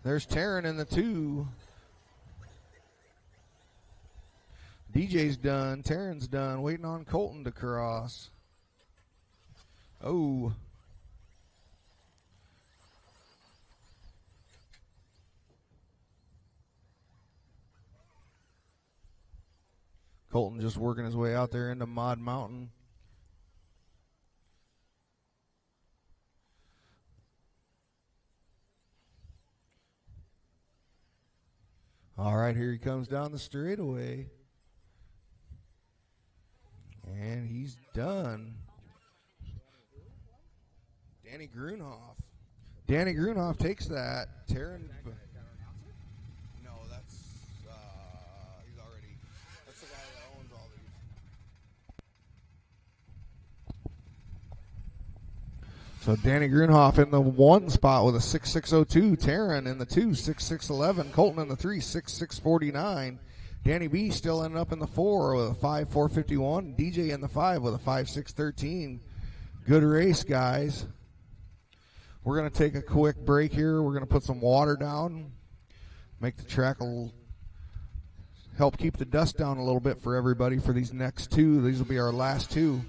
There's Taryn in the 2. DJ's done. Taryn's done. Waiting on Colton to cross. Oh. Colton just working his way out there into Mod Mountain. All right, here he comes down the straightaway. And he's done. Danny Grunhoff. Danny Grunhoff takes that. Taryn. No, that's he's already. That's the guy that owns all these. So Danny Grunhoff in the 1 spot with a 6.602. Taryn in the 2, 6.611. Colton in the 3, 6.649. Danny B still ending up in the 4 with a 5.451. DJ in the 5 with a 5.613. Good race, guys. We're going to take a quick break here. We're going to put some water down, make the track help keep the dust down a little bit for everybody for these next 2. These will be our last 2.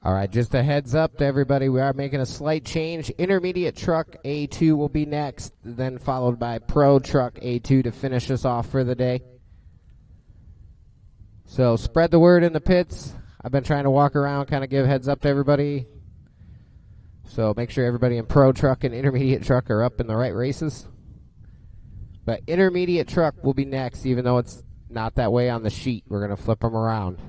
All right, just a heads up to everybody. We are making a slight change. Intermediate truck A2 will be next, then followed by Pro Truck A2 to finish us off for the day. So spread the word in the pits. I've been trying to walk around, kind of give heads up to everybody. So make sure everybody in Pro Truck and Intermediate Truck are up in the right races. But Intermediate Truck will be next, even though it's not that way on the sheet. We're going to flip them around.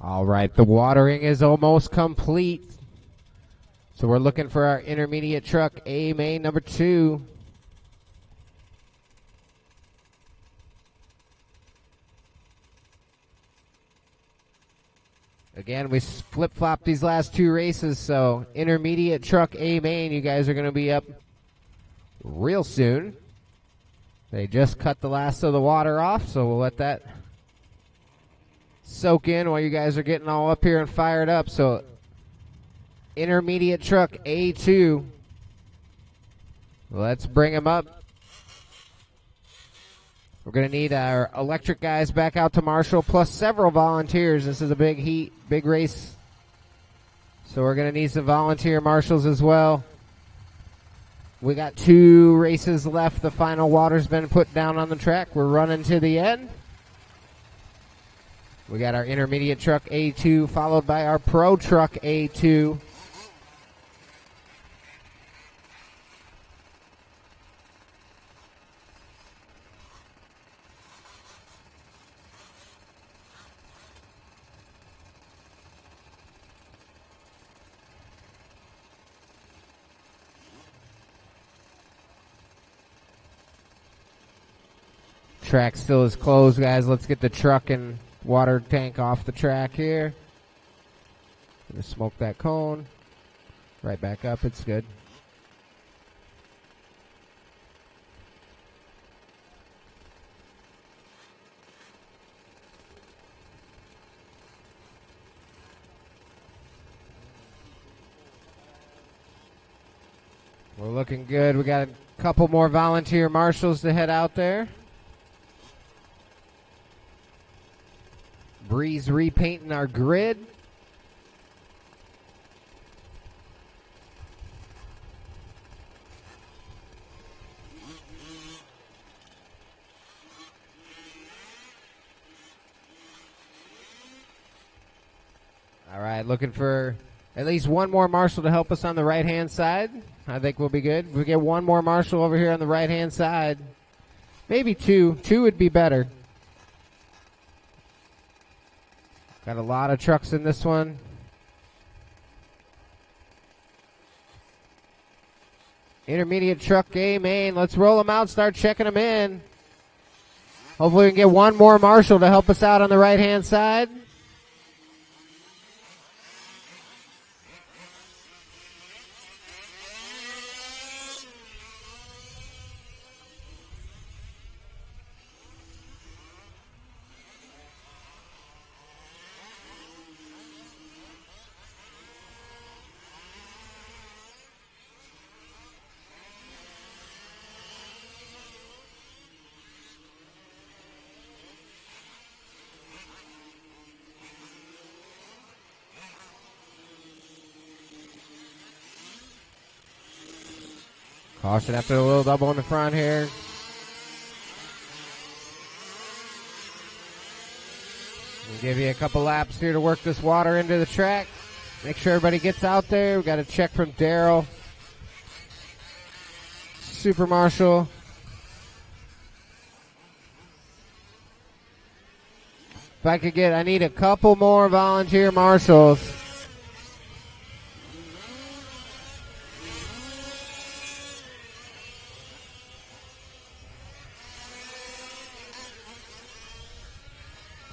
All right, the watering is almost complete. So we're looking for our intermediate truck, A main number 2. Again, we flip-flopped these last 2 races, so intermediate truck A main, you guys are going to be up real soon. They just cut the last of the water off, so we'll let that soak in while you guys are getting all up here and fired up. So intermediate truck A2, let's bring them up. We're going to need our electric guys back out to Marshall, plus several volunteers. This is a big heat, big race. So we're going to need some volunteer marshals as well. We got 2 races left. The final water's been put down on the track. We're running to the end. We got our intermediate truck A2, followed by our pro truck A2. Track still is closed, guys. Let's get the truck and water tank off the track here. Gonna smoke that cone. Right back up. It's good. We're looking good. We got a couple more volunteer marshals to head out there. Breeze repainting our grid. All right, looking for at least one more marshal to help us on the right-hand side. I think we'll be good. If we get one more marshal over here on the right-hand side, maybe 2. 2 would be better. Got a lot of trucks in this one. Intermediate truck A main. Let's roll them out, start checking them in. Hopefully we can get one more marshal to help us out on the right-hand side. Caution after a little double in the front here. We'll give you a couple laps here to work this water into the track. Make sure everybody gets out there. We got a check from Daryl. Super Marshal. If I could I need a couple more volunteer marshals.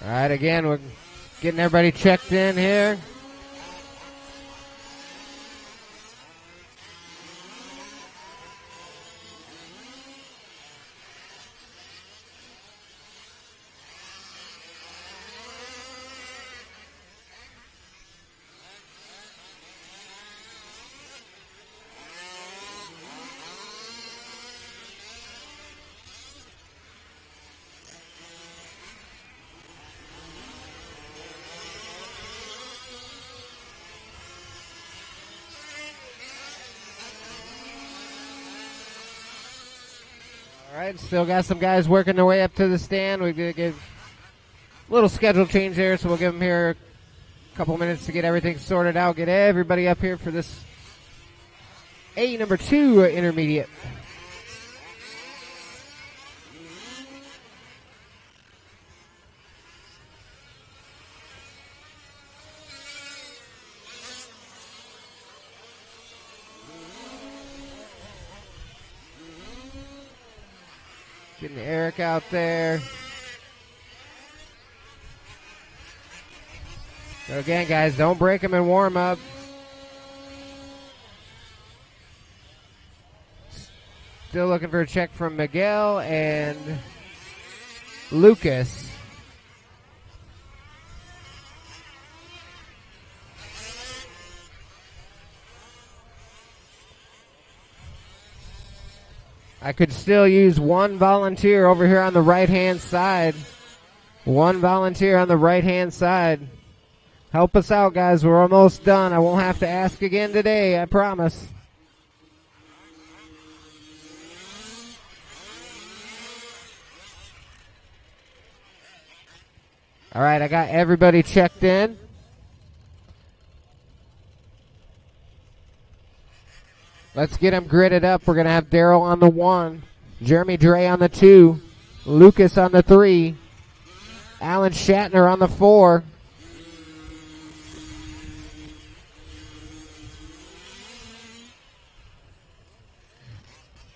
All right, again, we're getting everybody checked in here. All right, still got some guys working their way up to the stand. We did get a little schedule change there, so we'll give them here a couple minutes to get everything sorted out, get everybody up here for this A number 2 intermediate. Getting Eric out there. So again, guys, don't break them in warm-up. Still looking for a check from Miguel and Lucas. I could still use one volunteer over here on the right-hand side. One volunteer on the right-hand side. Help us out, guys. We're almost done. I won't have to ask again today, I promise. All right, I got everybody checked in. Let's get them gridded up. We're going to have Daryl on the 1, Jeremy Dre on the 2, Lucas on the 3, Alan Shatner on the 4.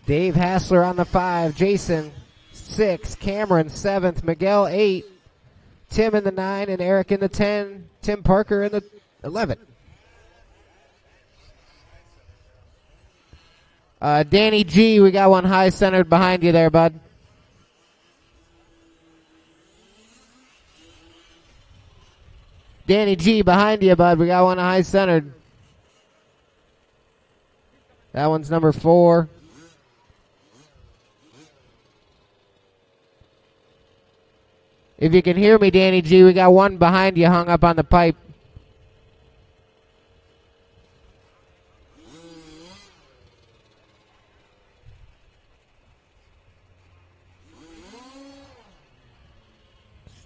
Dave Hassler on the 5, Jason 6, Cameron 7th, Miguel 8, Tim in the 9, and Eric in the 10, Tim Parker in the 11. Danny G, we got one high centered behind you there, bud. Danny G, behind you, bud. We got one high centered. That one's number 4. If you can hear me, Danny G, we got one behind you hung up on the pipe.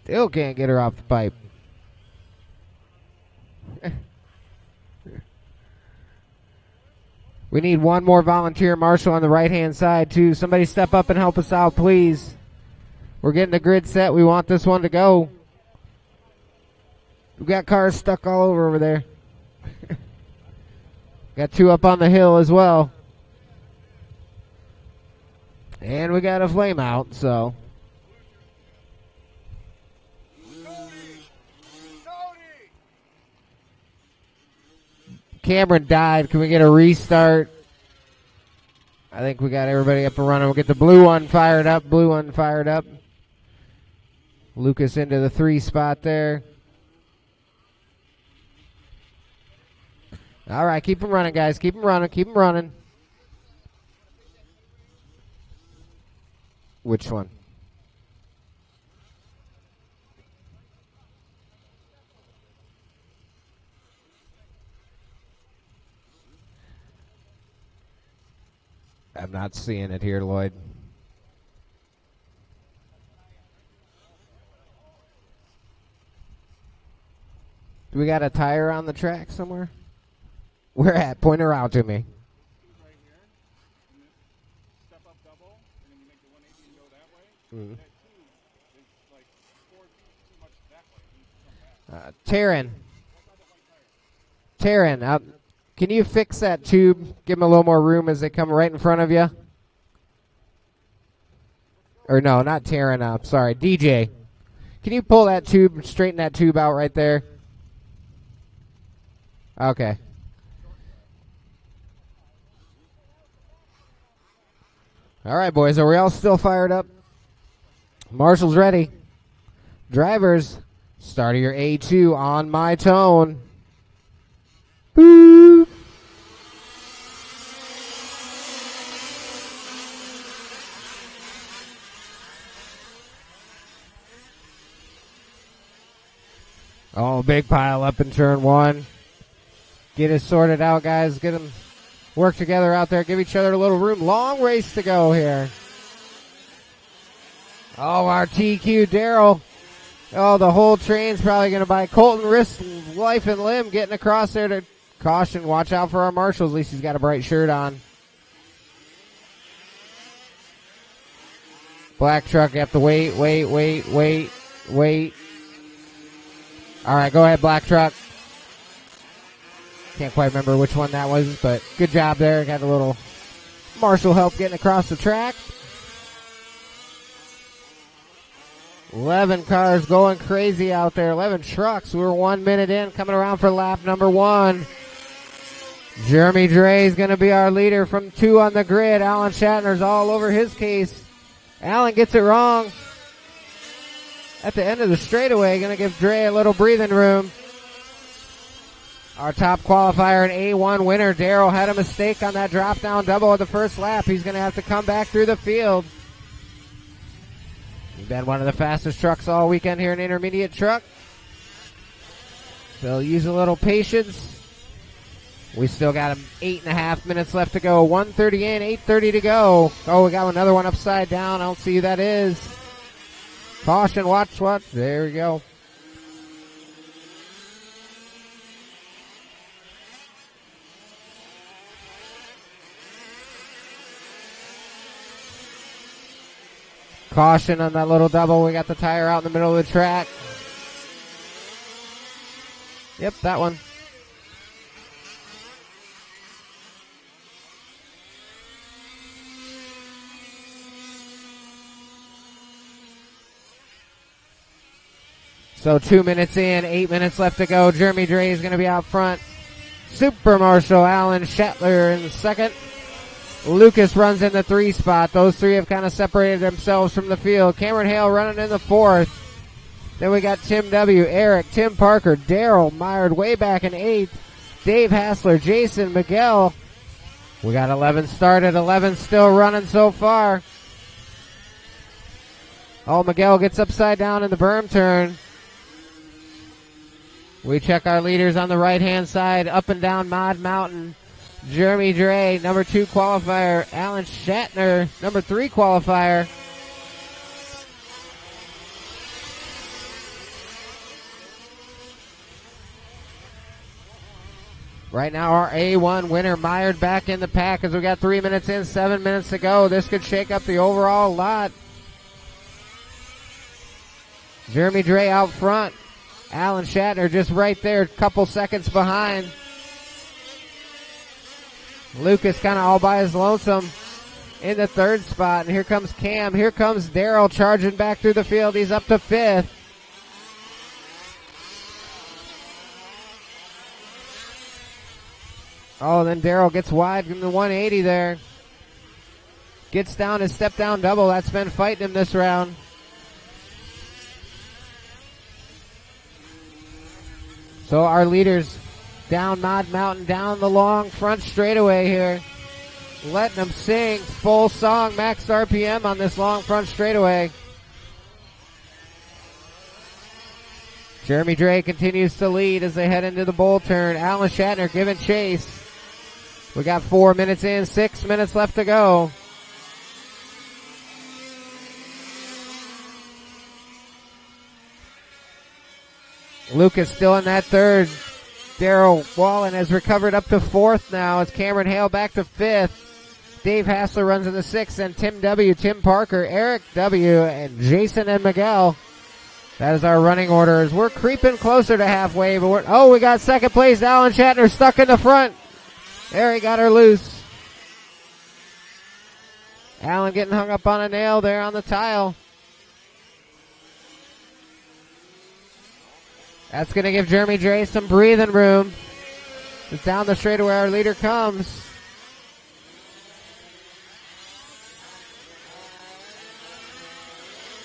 Still can't get her off the pipe. We need one more volunteer marshal on the right-hand side, too. Somebody step up and help us out, please. We're getting the grid set. We want this one to go. We got cars stuck all over there. Got 2 up on the hill as well. And we got a flame out, so... Cameron died. Can we get a restart? I think we got everybody up and running. We'll get the blue one fired up. Blue one fired up. Lucas into the 3 spot there. All right, keep them running, guys. Keep them running. Keep them running. Which one? I'm not seeing it here, Lloyd. Do we got a tire on the track somewhere? Where at? Point her out to me. Right here. Step up double, and then you make the 180 and go that way. That 2 is like 4 too much that way. Taryn, can you fix that tube? Give them a little more room as they come right in front of you. Or no, not Taryn. Sorry, DJ. Can you pull that tube, straighten that tube out right there? Okay. All right, boys. Are we all still fired up? Marshall's ready. Drivers, start of your A2 on my tone. Boop. Oh, big pile up in turn 1. Get it sorted out, guys. Get them work together out there. Give each other a little room. Long race to go here. Oh, our TQ Daryl. Oh, the whole train's probably going to buy. Colton risked life and limb getting across there to caution. Watch out for our marshals. At least he's got a bright shirt on. Black truck, you have to wait. All right, go ahead, black truck. Can't quite remember which one that was, but good job there. Got a little marshal help getting across the track. 11 cars going crazy out there. 11 trucks. We're 1 minute in, coming around for lap number 1. Jeremy Dre is going to be our leader from 2 on the grid. Alan Shatner's all over his case. Alan gets it wrong at the end of the straightaway. Going to give Dre a little breathing room. Our top qualifier and A1 winner, Darrell, had a mistake on that drop down double at the first lap. He's going to have to come back through the field. He's been one of the fastest trucks all weekend here in intermediate truck. So use a little patience. We still got 8.5 minutes left to go. 1:30 in, 8:30 to go. Oh, we got another one upside down. I don't see who that is. Caution, watch. There we go. Caution on that little double. We got the tire out in the middle of the track. Yep, that one. So 2 minutes in, 8 minutes left to go. Jeremy Dre is going to be out front. Super Marshal Alan Shetler in second. Lucas runs in the 3 spot. Those 3 have kind of separated themselves from the field. Cameron Hale running in the 4th. Then we got Tim W., Eric, Tim Parker, Darrell mired way back in 8th. Dave Hassler, Jason, Miguel. We got 11 started, 11 still running so far. Oh, Miguel gets upside down in the berm turn. We check our leaders on the right-hand side, up and down Mod Mountain. Jeremy Dre, number 2 qualifier. Alan Shatner, number 3 qualifier. Right now our A1 winner mired back in the pack as we got 3 minutes in, 7 minutes to go. This could shake up the overall lot. Jeremy Dre out front. Alan Shatner just right there, a couple seconds behind. Lucas kind of all by his lonesome in the 3rd spot. And here comes Cam. Here comes Darrell charging back through the field. He's up to 5th. Oh, then Darrell gets wide in the 180 there. Gets down his step down double. That's been fighting him this round. So our leaders down Mod Mountain, down the long front straightaway here. Letting them sing full song, max RPM on this long front straightaway. Jeremy Dre continues to lead as they head into the bowl turn. Alan Shatner giving chase. We got 4 minutes in, 6 minutes left to go. Lucas still in that 3rd. Darrell Wallen has recovered up to 4th now. It's Cameron Hale back to 5th. Dave Hassler runs in the 6th, and Tim W., Tim Parker, Eric W., and Jason and Miguel. That is our running orders. We're creeping closer to halfway, but we got 2nd place. Alan Shatner stuck in the front. There, he got her loose. Alan getting hung up on a nail there on the tile. That's going to give Jeremy Dre some breathing room. It's down the straightaway our leader comes.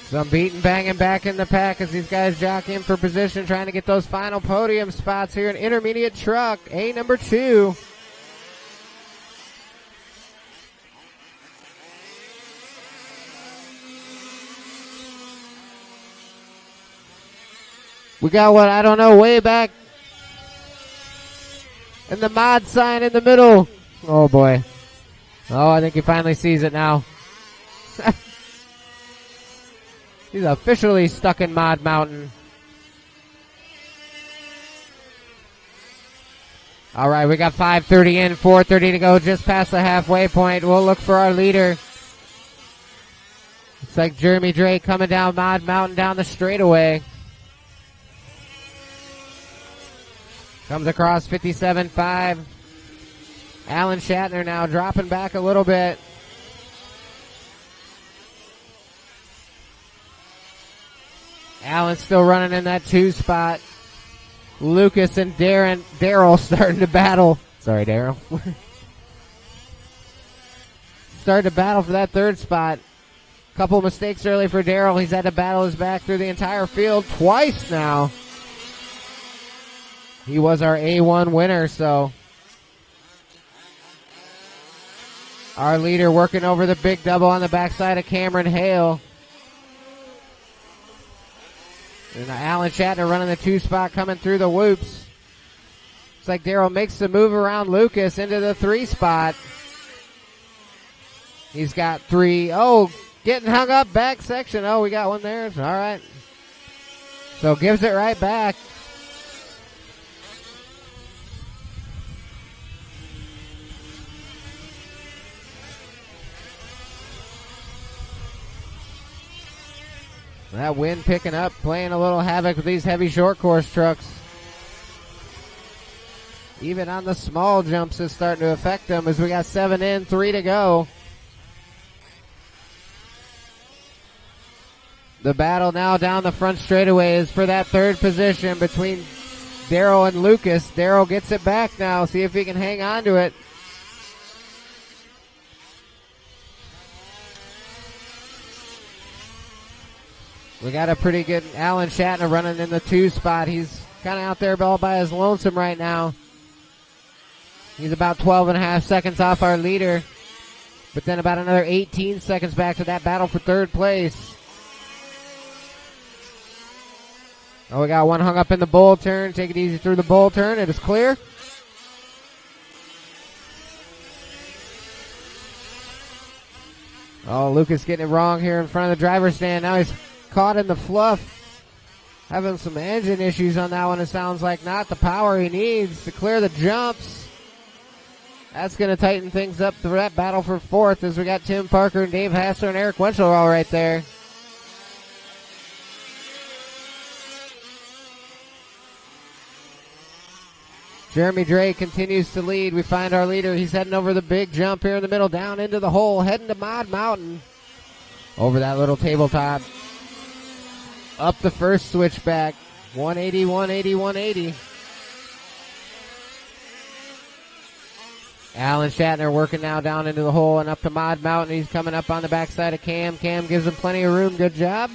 Some beating, banging back in the pack as these guys jockeying for position, trying to get those final podium spots here in intermediate truck, A number 2. We got what, I don't know, way back in the mod sign in the middle. Oh boy. Oh, I think he finally sees it now. He's officially stuck in Mod Mountain. All right, we got 5:30 in, 4:30 to go, just past the halfway point. We'll look for our leader. It's like Jeremy Dre coming down Mod Mountain down the straightaway. Comes across 57.5. Alan Shatner now dropping back a little bit. Allen's still running in that 2 spot. Lucas and Daryl starting to battle. Sorry, Daryl. Starting to battle for that 3rd spot. Couple mistakes early for Daryl. He's had to battle his back through the entire field twice now. He was our A1 winner, so our leader working over the big double on the backside of Cameron Hale. And Alan Shatner running the 2 spot coming through the whoops. Looks like Daryl makes the move around Lucas into the 3 spot. He's got 3. Oh, getting hung up back section. Oh, we got one there. All right. So gives it right back. That wind picking up, playing a little havoc with these heavy short course trucks. Even on the small jumps, it's starting to affect them as we got 7 in, 3 to go. The battle now down the front straightaway is for that 3rd position between Daryl and Lucas. Daryl gets it back now. See if he can hang on to it. We got a pretty good Alan Shatner running in the 2 spot. He's kind of out there all by his lonesome right now. He's about 12 and a half seconds off our leader. But then about another 18 seconds back to that battle for 3rd place. Oh, we got one hung up in the bull turn. Take it easy through the bull turn. It is clear. Oh, Lucas getting it wrong here in front of the driver's stand. Now he's caught in the fluff. Having some engine issues on that one, it sounds like. Not the power he needs to clear the jumps. That's going to tighten things up for that battle for 4th as we got Tim Parker and Dave Hassler and Eric Wenzel all right there. Jeremy Dre continues to lead. We find our leader. He's heading over the big jump here in the middle, down into the hole, heading to Mod Mountain. Over that little tabletop. Up the first switchback. 180, 180, 180. Alan Shatner working now down into the hole and up to Mod Mountain. He's coming up on the backside of Cam. Cam gives him plenty of room. Good job.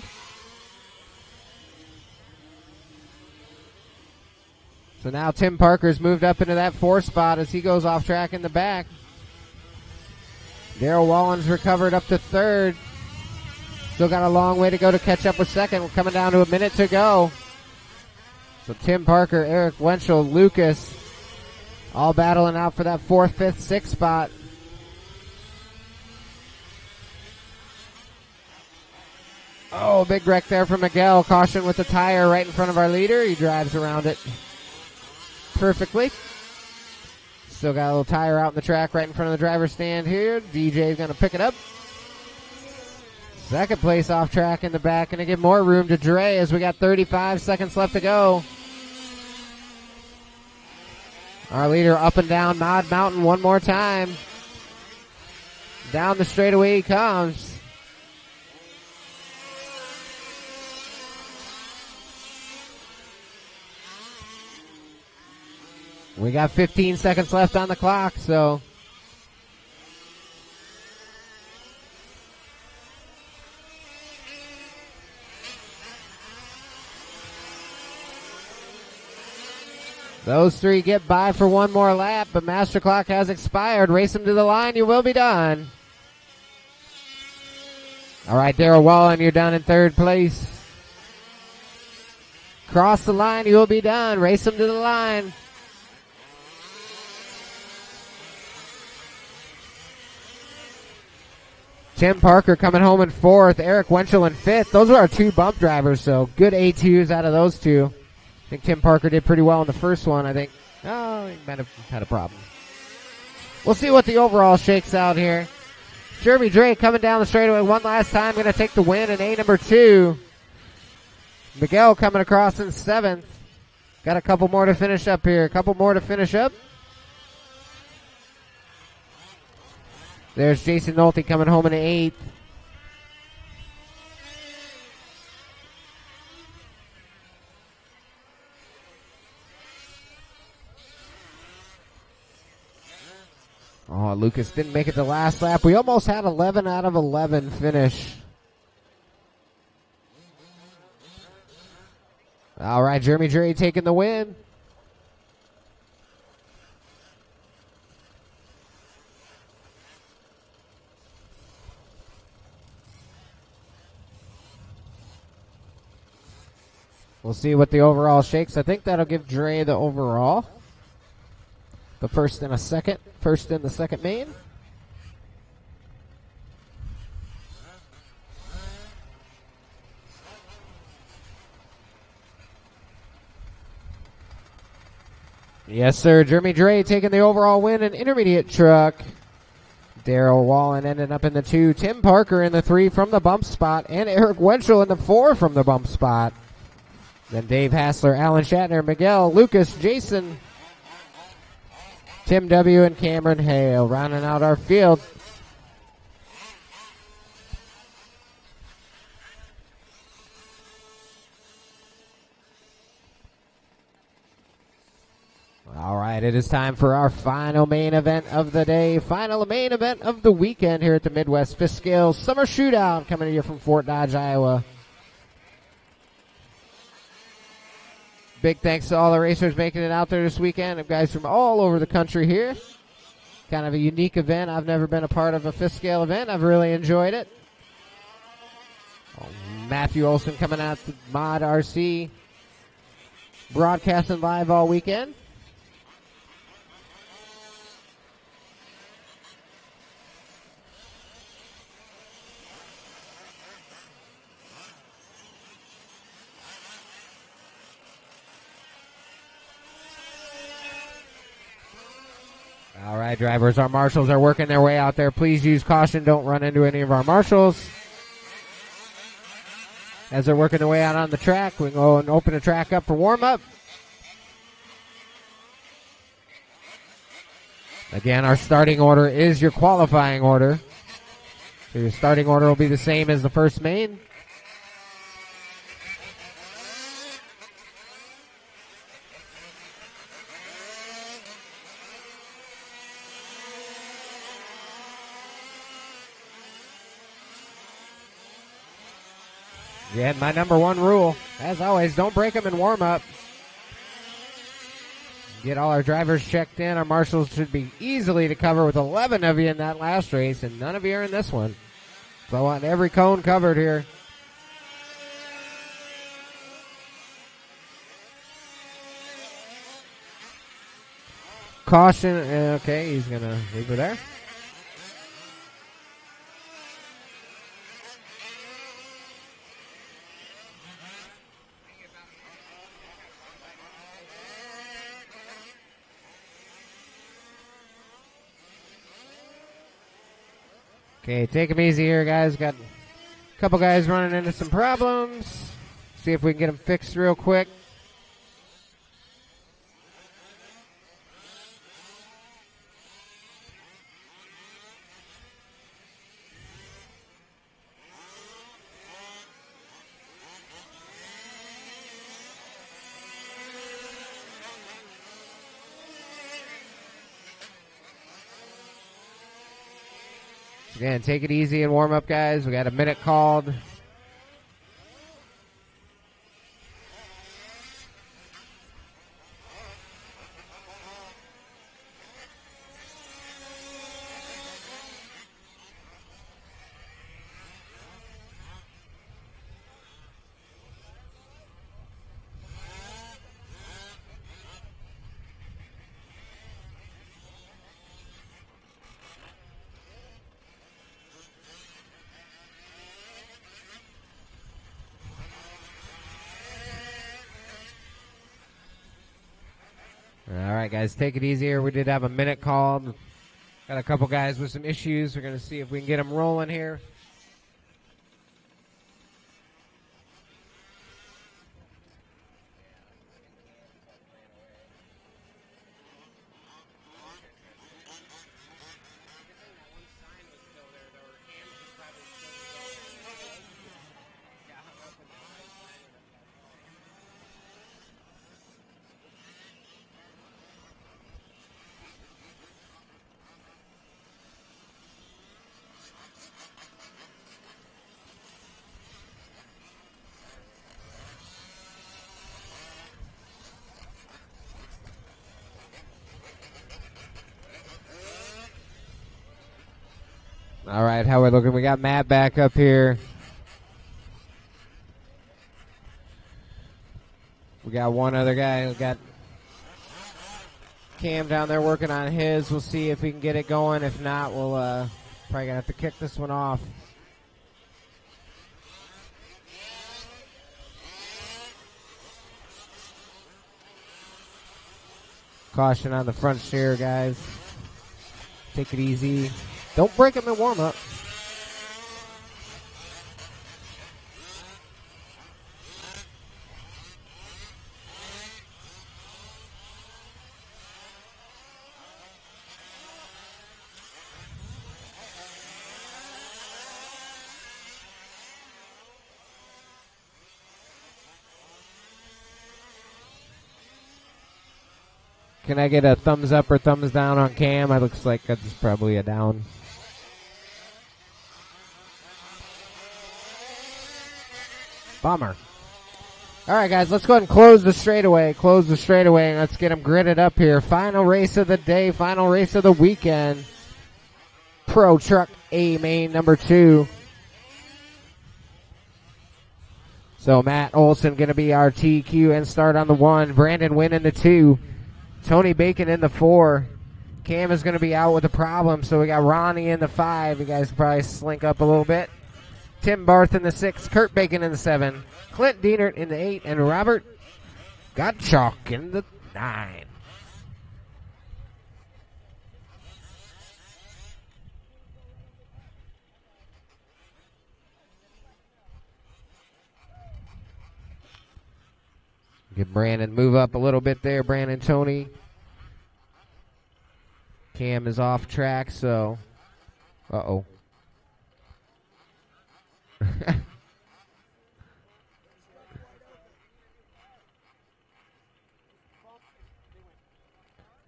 So now Tim Parker's moved up into that 4 spot as he goes off track in the back. Darrell Wallen's recovered up to 3rd. Still got a long way to go to catch up with 2nd. We're coming down to a minute to go. So Tim Parker, Eric Wenzel, Lucas, all battling out for that 4th, 5th, 6th spot. Oh, big wreck there from Miguel. Caution with the tire right in front of our leader. He drives around it perfectly. Still got a little tire out in the track right in front of the driver's stand here. DJ's going to pick it up. 2nd place off track in the back. Going to give more room to Dre as we got 35 seconds left to go. Our leader up and down Mod Mountain one more time. Down the straightaway he comes. We got 15 seconds left on the clock, so those 3 get by for one more lap, but Master Clock has expired. Race them to the line, you will be done. All right, Darrell Wallen, you're down in 3rd place. Cross the line, you will be done. Race them to the line. Tim Parker coming home in 4th. Eric Wenzel in 5th. Those are our 2 bump drivers, so good A2s out of those 2. I think Tim Parker did pretty well in the first one. I think, he might have had a problem. We'll see what the overall shakes out here. Jeremy Drake coming down the straightaway one last time. Going to take the win in A number 2. Miguel coming across in 7th. Got a couple more to finish up here. There's Jason Nolte coming home in 8th. Lucas didn't make it the last lap. We almost had 11 out of 11 finish. All right, Jeremy Dre taking the win. We'll see what the overall shakes. I think that'll give Dre the overall. The first and the second main. Yes, sir. Jeremy Dre taking the overall win in intermediate truck. Daryl Wallen ended up in the 2. Tim Parker in the 3 from the bump spot. And Eric Wenchel in the 4 from the bump spot. Then Dave Hassler, Alan Shatner, Miguel, Lucas, Jason, Tim W., and Cameron Hale rounding out our field. All right, it is time for our final main event of the day, final main event of the weekend here at the Midwest Fifth Scale Summer Shootout, coming to you from Fort Dodge, Iowa. Big thanks to all the racers making it out there this weekend. Guys from all over the country here. Kind of a unique event. I've never been a part of a fifth scale event. I've really enjoyed it. Matthew Olson coming out to Mod RC. Broadcasting live all weekend. All right, drivers, our marshals are working their way out there. Please use caution. Don't run into any of our marshals. As they're working their way out on the track, we can go and open the track up for warm-up. Again, our starting order is your qualifying order. So your starting order will be the same as the first main. Yeah, my number one rule, as always, don't break them in warm-up. Get all our drivers checked in. Our marshals should be easily to cover with 11 of you in that last race, and none of you are in this one. So I want every cone covered here. Caution, okay, he's going to leave her there. Okay, take them easy here, guys. Got a couple guys running into some problems. See if we can get them fixed real quick. Again, take it easy and warm up, guys. We got a minute called. All right, guys, take it easy here. We did have a minute called. Got a couple guys with some issues. We're going to see if we can get them rolling here. All right, how we looking? We got Matt back up here. We got one other guy. We got Cam down there working on his. We'll see if we can get it going. If not, we'll probably gonna have to kick this one off. Caution on the front steer, guys. Take it easy. Don't break them in warm-up. Can I get a thumbs up or thumbs down on Cam? It looks like that's probably a down. Bummer. All right, guys, let's go ahead and close the straightaway. Close the straightaway, and let's get them gridded up here. Final race of the day, final race of the weekend. Pro Truck A main number 2. So Matt Olson going to be our TQ and start on the 1. Brandon Wynn in the 2. Tony Bacon in the 4. Cam is going to be out with a problem, so we got Ronnie in the 5. You guys can probably slink up a little bit. Tim Barth in the 6. Kurt Bacon in the 7. Clint Dienert in the 8. And Robert Gottschalk in the 9. Get Brandon move up a little bit there, Brandon Tony. Cam is off track, so uh-oh.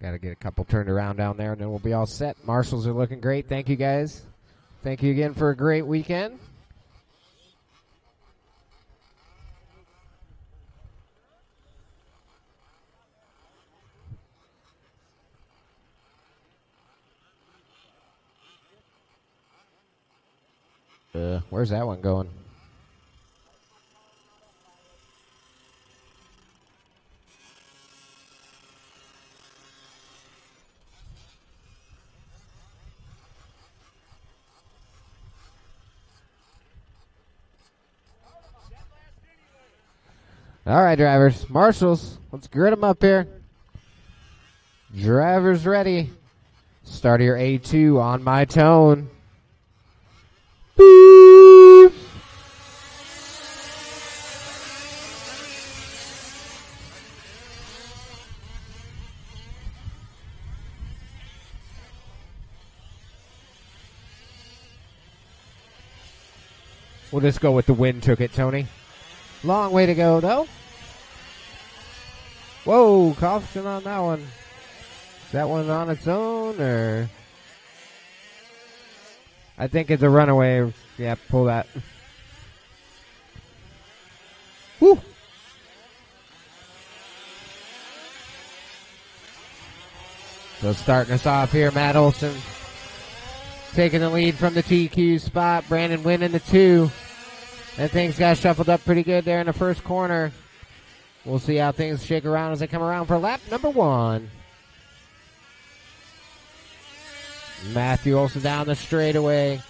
Got to get a couple turned around down there, and then we'll be all set. Marshals are looking great. Thank you, guys. Thank you again for a great weekend. Where's that one going? All right, drivers. Marshals, let's grid them up here. Drivers ready. Start your A2 on my tone. Boop. We'll just go with the wind took it, Tony. Long way to go, though. Whoa, caution on that one. Is that one on its own, or? I think it's a runaway. Yeah, pull that. Woo! So starting us off here, Matt Olson taking the lead from the TQ spot. Brandon Wynn in the 2. And things got shuffled up pretty good there in the first corner. We'll see how things shake around as they come around for lap number 1. Matthew Olson down the straightaway.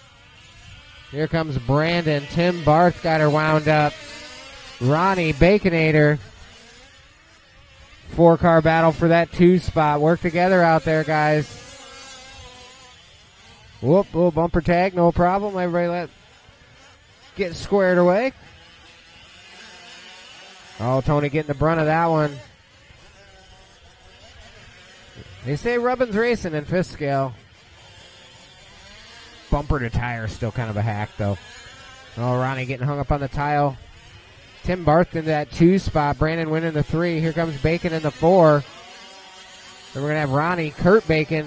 Here comes Brandon. Tim Barth got her wound up. Ronnie Baconator. 4-car battle for that 2 spot. Work together out there, guys. Whoop, little bumper tag, no problem. Everybody get squared away. Oh, Tony getting the brunt of that one. They say rubbin's racing in fifth scale. Bumper to tire, still kind of a hack, though. Oh, Ronnie getting hung up on the tile. Tim Barth in that 2 spot. Brandon winning the 3. Here comes Bacon in the 4. Then we're going to have Ronnie, Kurt Bacon,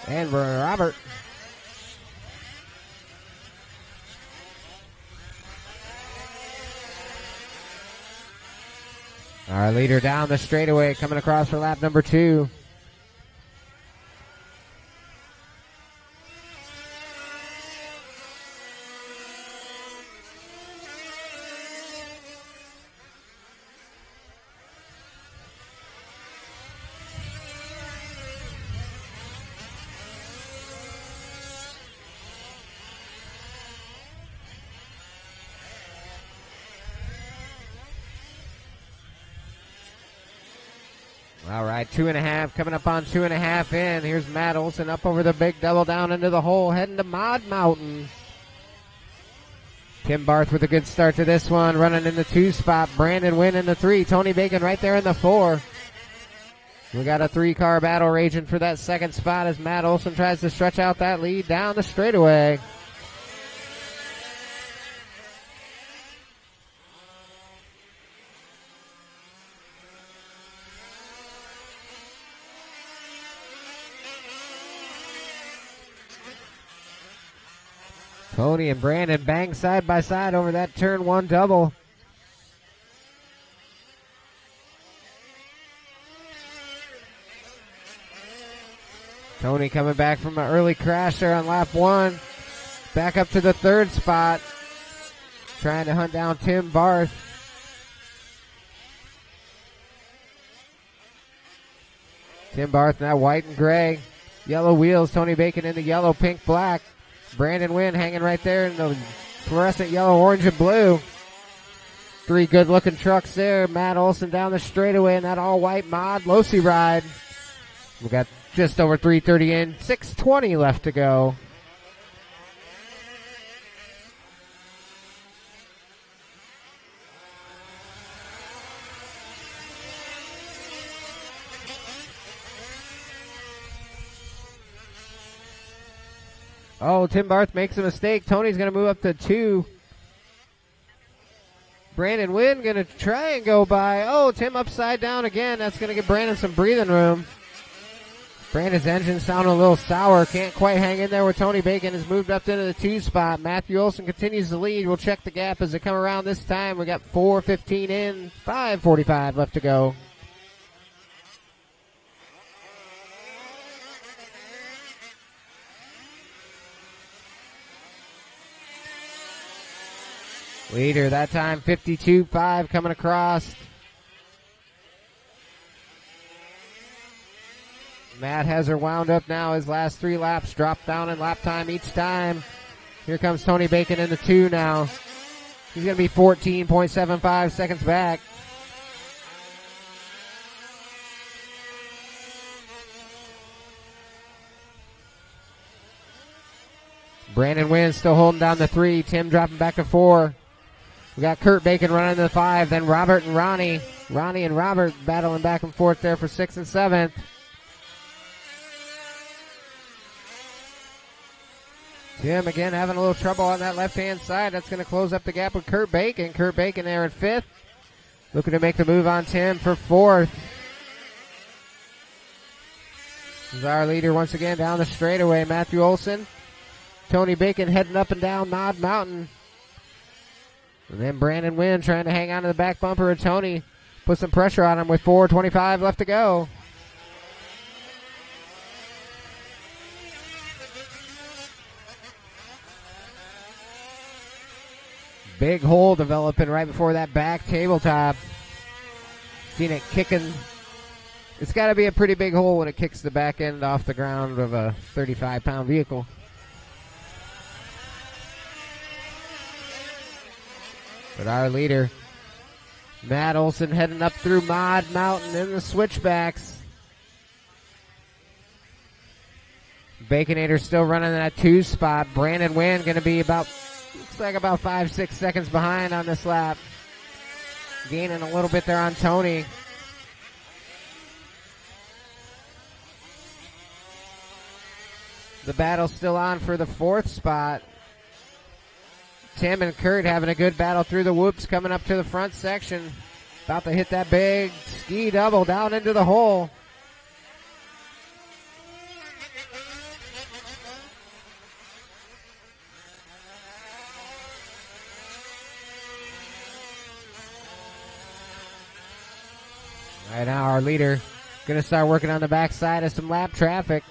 and Robert. Our leader down the straightaway coming across for lap number 2. All right, 2.5 coming up on 2.5 in. Here's Matt Olson up over the big double down into the hole, heading to Mod Mountain. Tim Barth with a good start to this one, running in the 2 spot. Brandon Wynn in the 3. Tony Bacon right there in the 4. We got a 3-car battle raging for that second spot as Matt Olson tries to stretch out that lead down the straightaway. Tony and Brandon bang side by side over that turn 1 double. Tony coming back from an early crash there on lap 1. Back up to the 3rd spot. Trying to hunt down Tim Barth. Tim Barth now white and gray. Yellow wheels. Tony Bacon in the yellow, pink, black. Brandon Wynn hanging right there in the fluorescent yellow, orange, and blue. 3 good-looking trucks there. Matt Olson down the straightaway in that all-white mod Losi ride. We got just over 3:30 in, 6:20 left to go. Oh, Tim Barth makes a mistake. Tony's going to move up to 2. Brandon Wynn going to try and go by. Oh, Tim upside down again. That's going to give Brandon some breathing room. Brandon's engine sounding a little sour. Can't quite hang in there with Tony Bacon. Has moved up into the 2 spot. Matthew Olson continues the lead. We'll check the gap as they come around this time. We got 4:15 in, 5:45 left to go. Leader that time, 52.5 coming across. Matt has her wound up now. His last 3 laps drop down in lap time each time. Here comes Tony Bacon in the 2 now. He's going to be 14.75 seconds back. Brandon Wynn still holding down the 3. Tim dropping back to 4. We got Kurt Bacon running the 5. Then Robert and Ronnie. Ronnie and Robert battling back and forth there for 6th and 7th. Tim again having a little trouble on that left-hand side. That's going to close up the gap with Kurt Bacon. Kurt Bacon there in 5th. Looking to make the move on Tim for 4th. This is our leader once again down the straightaway. Matthew Olson. Tony Bacon heading up and down Mod Mountain. And then Brandon Wynn trying to hang on to the back bumper of Tony. Put some pressure on him with 4:25 left to go. Big hole developing right before that back tabletop. Seen it kicking. It's got to be a pretty big hole when it kicks the back end off the ground of a 35-pound vehicle. But our leader, Matt Olson, heading up through Mod Mountain in the switchbacks. Baconator still running that 2 spot. Brandon Wynn going to be looks like about 5-6 seconds behind on this lap. Gaining a little bit there on Tony. The battle's still on for the 4th spot. Tim and Kurt having a good battle through the whoops coming up to the front section. About to hit that big ski double down into the hole. Right now our leader going to start working on the backside of some lap traffic.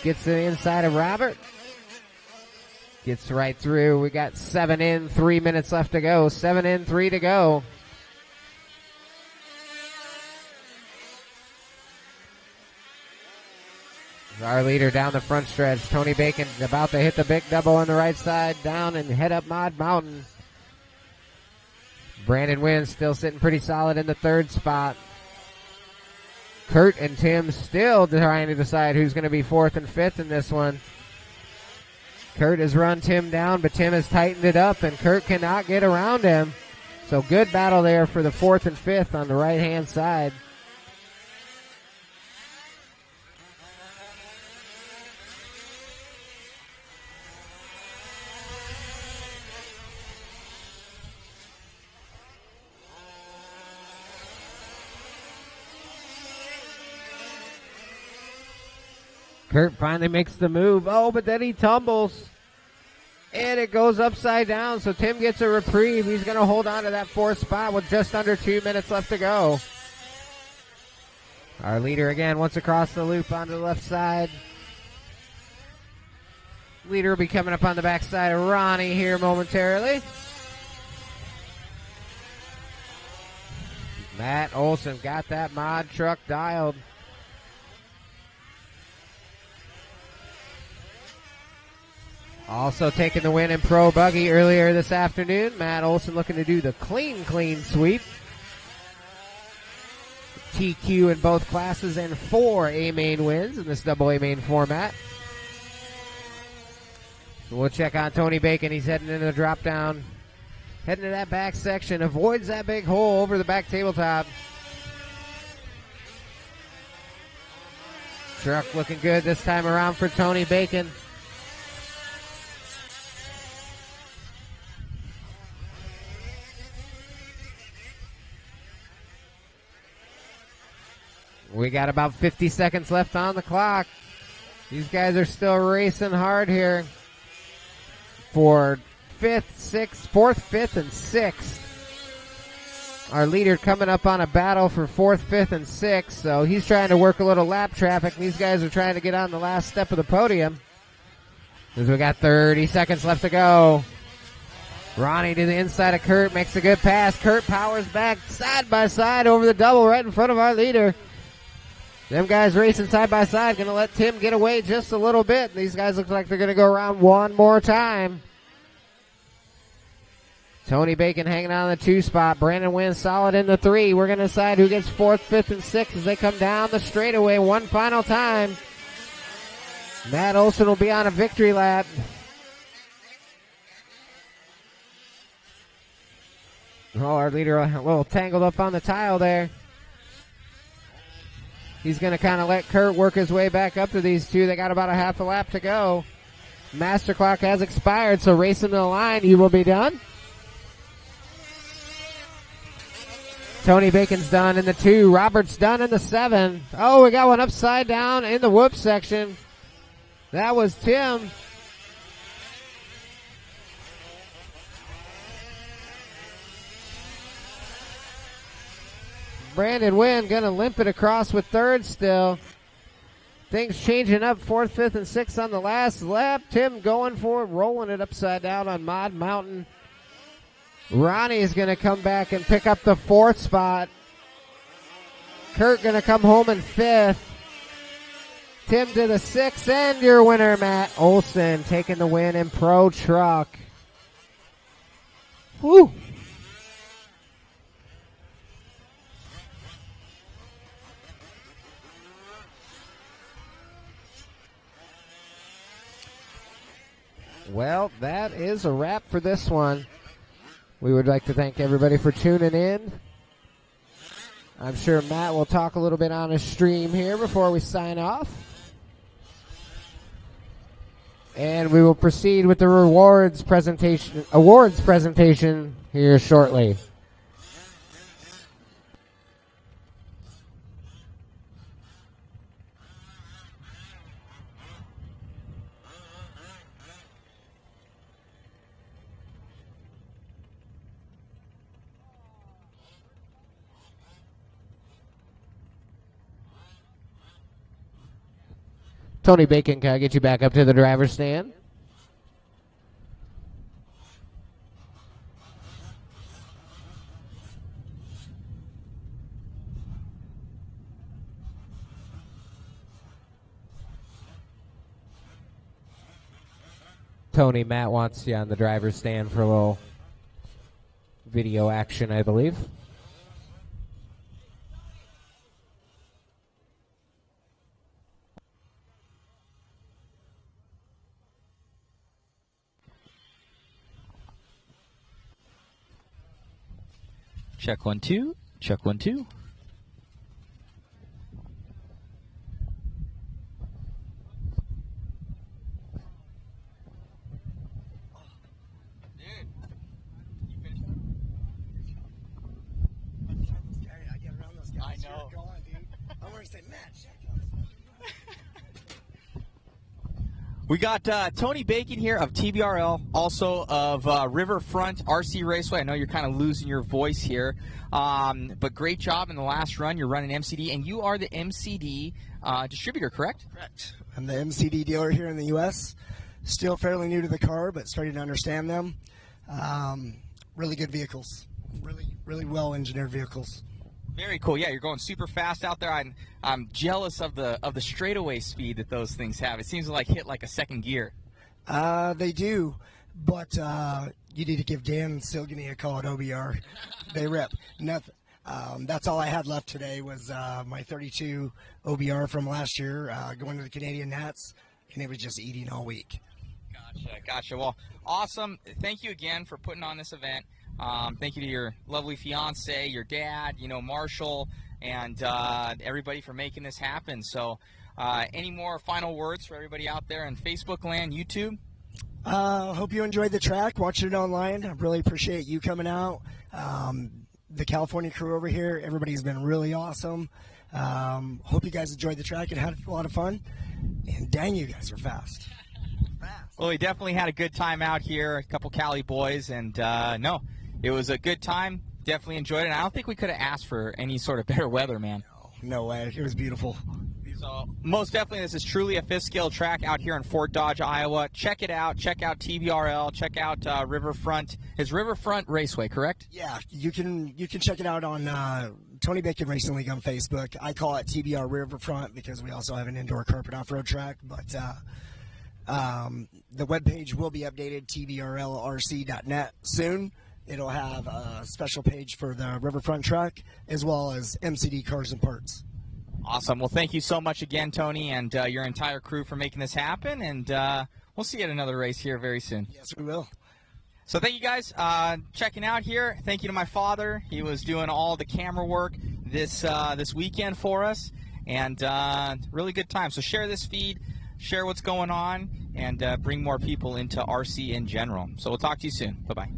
Gets to the inside of Robert. Gets right through. We got 7 in, 3 minutes left to go. 7 in, 3 to go. Our leader down the front stretch. Tony Bacon about to hit the big double on the right side. Down and head up Mod Mountain. Brandon Wynn still sitting pretty solid in the 3rd spot. Kurt and Tim still trying to decide who's going to be 4th and 5th in this one. Kurt has run Tim down, but Tim has tightened it up, and Kurt cannot get around him. So good battle there for the 4th and 5th on the right-hand side. Kurt finally makes the move. Oh, but then he tumbles. And it goes upside down, so Tim gets a reprieve. He's going to hold on to that 4th spot with just under 2 minutes left to go. Our leader again once across the loop onto the left side. Leader will be coming up on the backside of Ronnie here momentarily. Matt Olson got that mod truck dialed. Also taking the win in Pro Buggy earlier this afternoon. Matt Olson looking to do the clean sweep. TQ in both classes and 4 A-main wins in this double A-main format. So we'll check on Tony Bacon. He's heading into the drop down. Heading to that back section. Avoids that big hole over the back tabletop. Truck looking good this time around for Tony Bacon. We got about 50 seconds left on the clock. These guys are still racing hard here for 4th, 5th, and 6th. Our leader coming up on a battle for 4th, 5th, and 6th, so he's trying to work a little lap traffic. These guys are trying to get on the last step of the podium. As we got 30 seconds left to go. Ronnie to the inside of Kurt, makes a good pass. Kurt powers back side by side over the double right in front of our leader. Them guys racing side by side, going to let Tim get away just a little bit. These guys look like they're going to go around one more time. Tony Bacon hanging on the 2 spot. Brandon Wynn solid in the 3. We're going to decide who gets 4th, 5th, and 6th as they come down the straightaway one final time. Matt Olson will be on a victory lap. Oh, our leader a little tangled up on the tile there. He's going to kind of let Kurt work his way back up to these two. They got about a half a lap to go. Master clock has expired, so racing to the line, you will be done. Tony Bacon's done in the 2. Robert's done in the 7. Oh, we got one upside down in the whoop section. That was Tim. Brandon Wynn going to limp it across with 3rd still. Things changing up 4th, 5th, and 6th on the last lap. Tim going for it, rolling it upside down on Mod Mountain. Ronnie is going to come back and pick up the 4th spot. Kurt going to come home in 5th. Tim to the 6th, and your winner, Matt Olson, taking the win in Pro Truck. Woo! Well, that is a wrap for this one. We would like to thank everybody for tuning in. I'm sure Matt will talk a little bit on his stream here before we sign off. And we will proceed with the awards presentation here shortly. Tony Bacon, can I get you back up to the driver's stand? Tony, Matt wants you on the driver's stand for a little video action, I believe. Check 1 2. Check 1 2. I know. I want to say, Matt, check We got Tony Bacon here of TBRL, also of Riverfront RC Raceway. I know you're kind of losing your voice here, but great job in the last run. You're running MCD, and you are the MCD distributor, correct? Correct. I'm the MCD dealer here in the U.S. Still fairly new to the car, but starting to understand them. Really good vehicles. Really well-engineered vehicles. Very cool. Yeah, you're going super fast out there. I'm jealous of the straightaway speed that those things have. It seems to hit like a second gear. They do, but you need to give Dan and Silgany a call at OBR. They rip. Nothing. That's all I had left today was my 32 OBR from last year, going to the Canadian Nats, and it was just eating all week. Gotcha. Well, awesome. Thank you again for putting on this event. Thank you to your lovely fiance, your dad, Marshall, and everybody for making this happen. So any more final words for everybody out there in Facebook land, YouTube? Hope you enjoyed the track, watching it online. I really appreciate you coming out. The California crew over here, everybody's been really awesome. Hope you guys enjoyed the track and had a lot of fun. And dang, you guys are fast. Well, we definitely had a good time out here, a couple Cali boys, and no, it was a good time. Definitely enjoyed it. And I don't think we could have asked for any sort of better weather, man. No way. It was beautiful. So most definitely, this is truly a fifth-scale track out here in Fort Dodge, Iowa. Check it out. Check out TBRL. Check out Riverfront. Is Riverfront Raceway, correct? Yeah, you can check it out on Tony Bacon Racing League on Facebook. I call it TBR Riverfront because we also have an indoor carpet off-road track. But the webpage will be updated, tbrlrc.net, soon. It'll have a special page for the Riverfront track as well as MCD Cars and Parts. Awesome. Well, thank you so much again, Tony, and your entire crew for making this happen. And we'll see you at another race here very soon. Yes, we will. So thank you guys checking out here. Thank you to my father. He was doing all the camera work this weekend for us, and really good time. So share this feed, share what's going on, and bring more people into RC in general. So we'll talk to you soon. Bye-bye.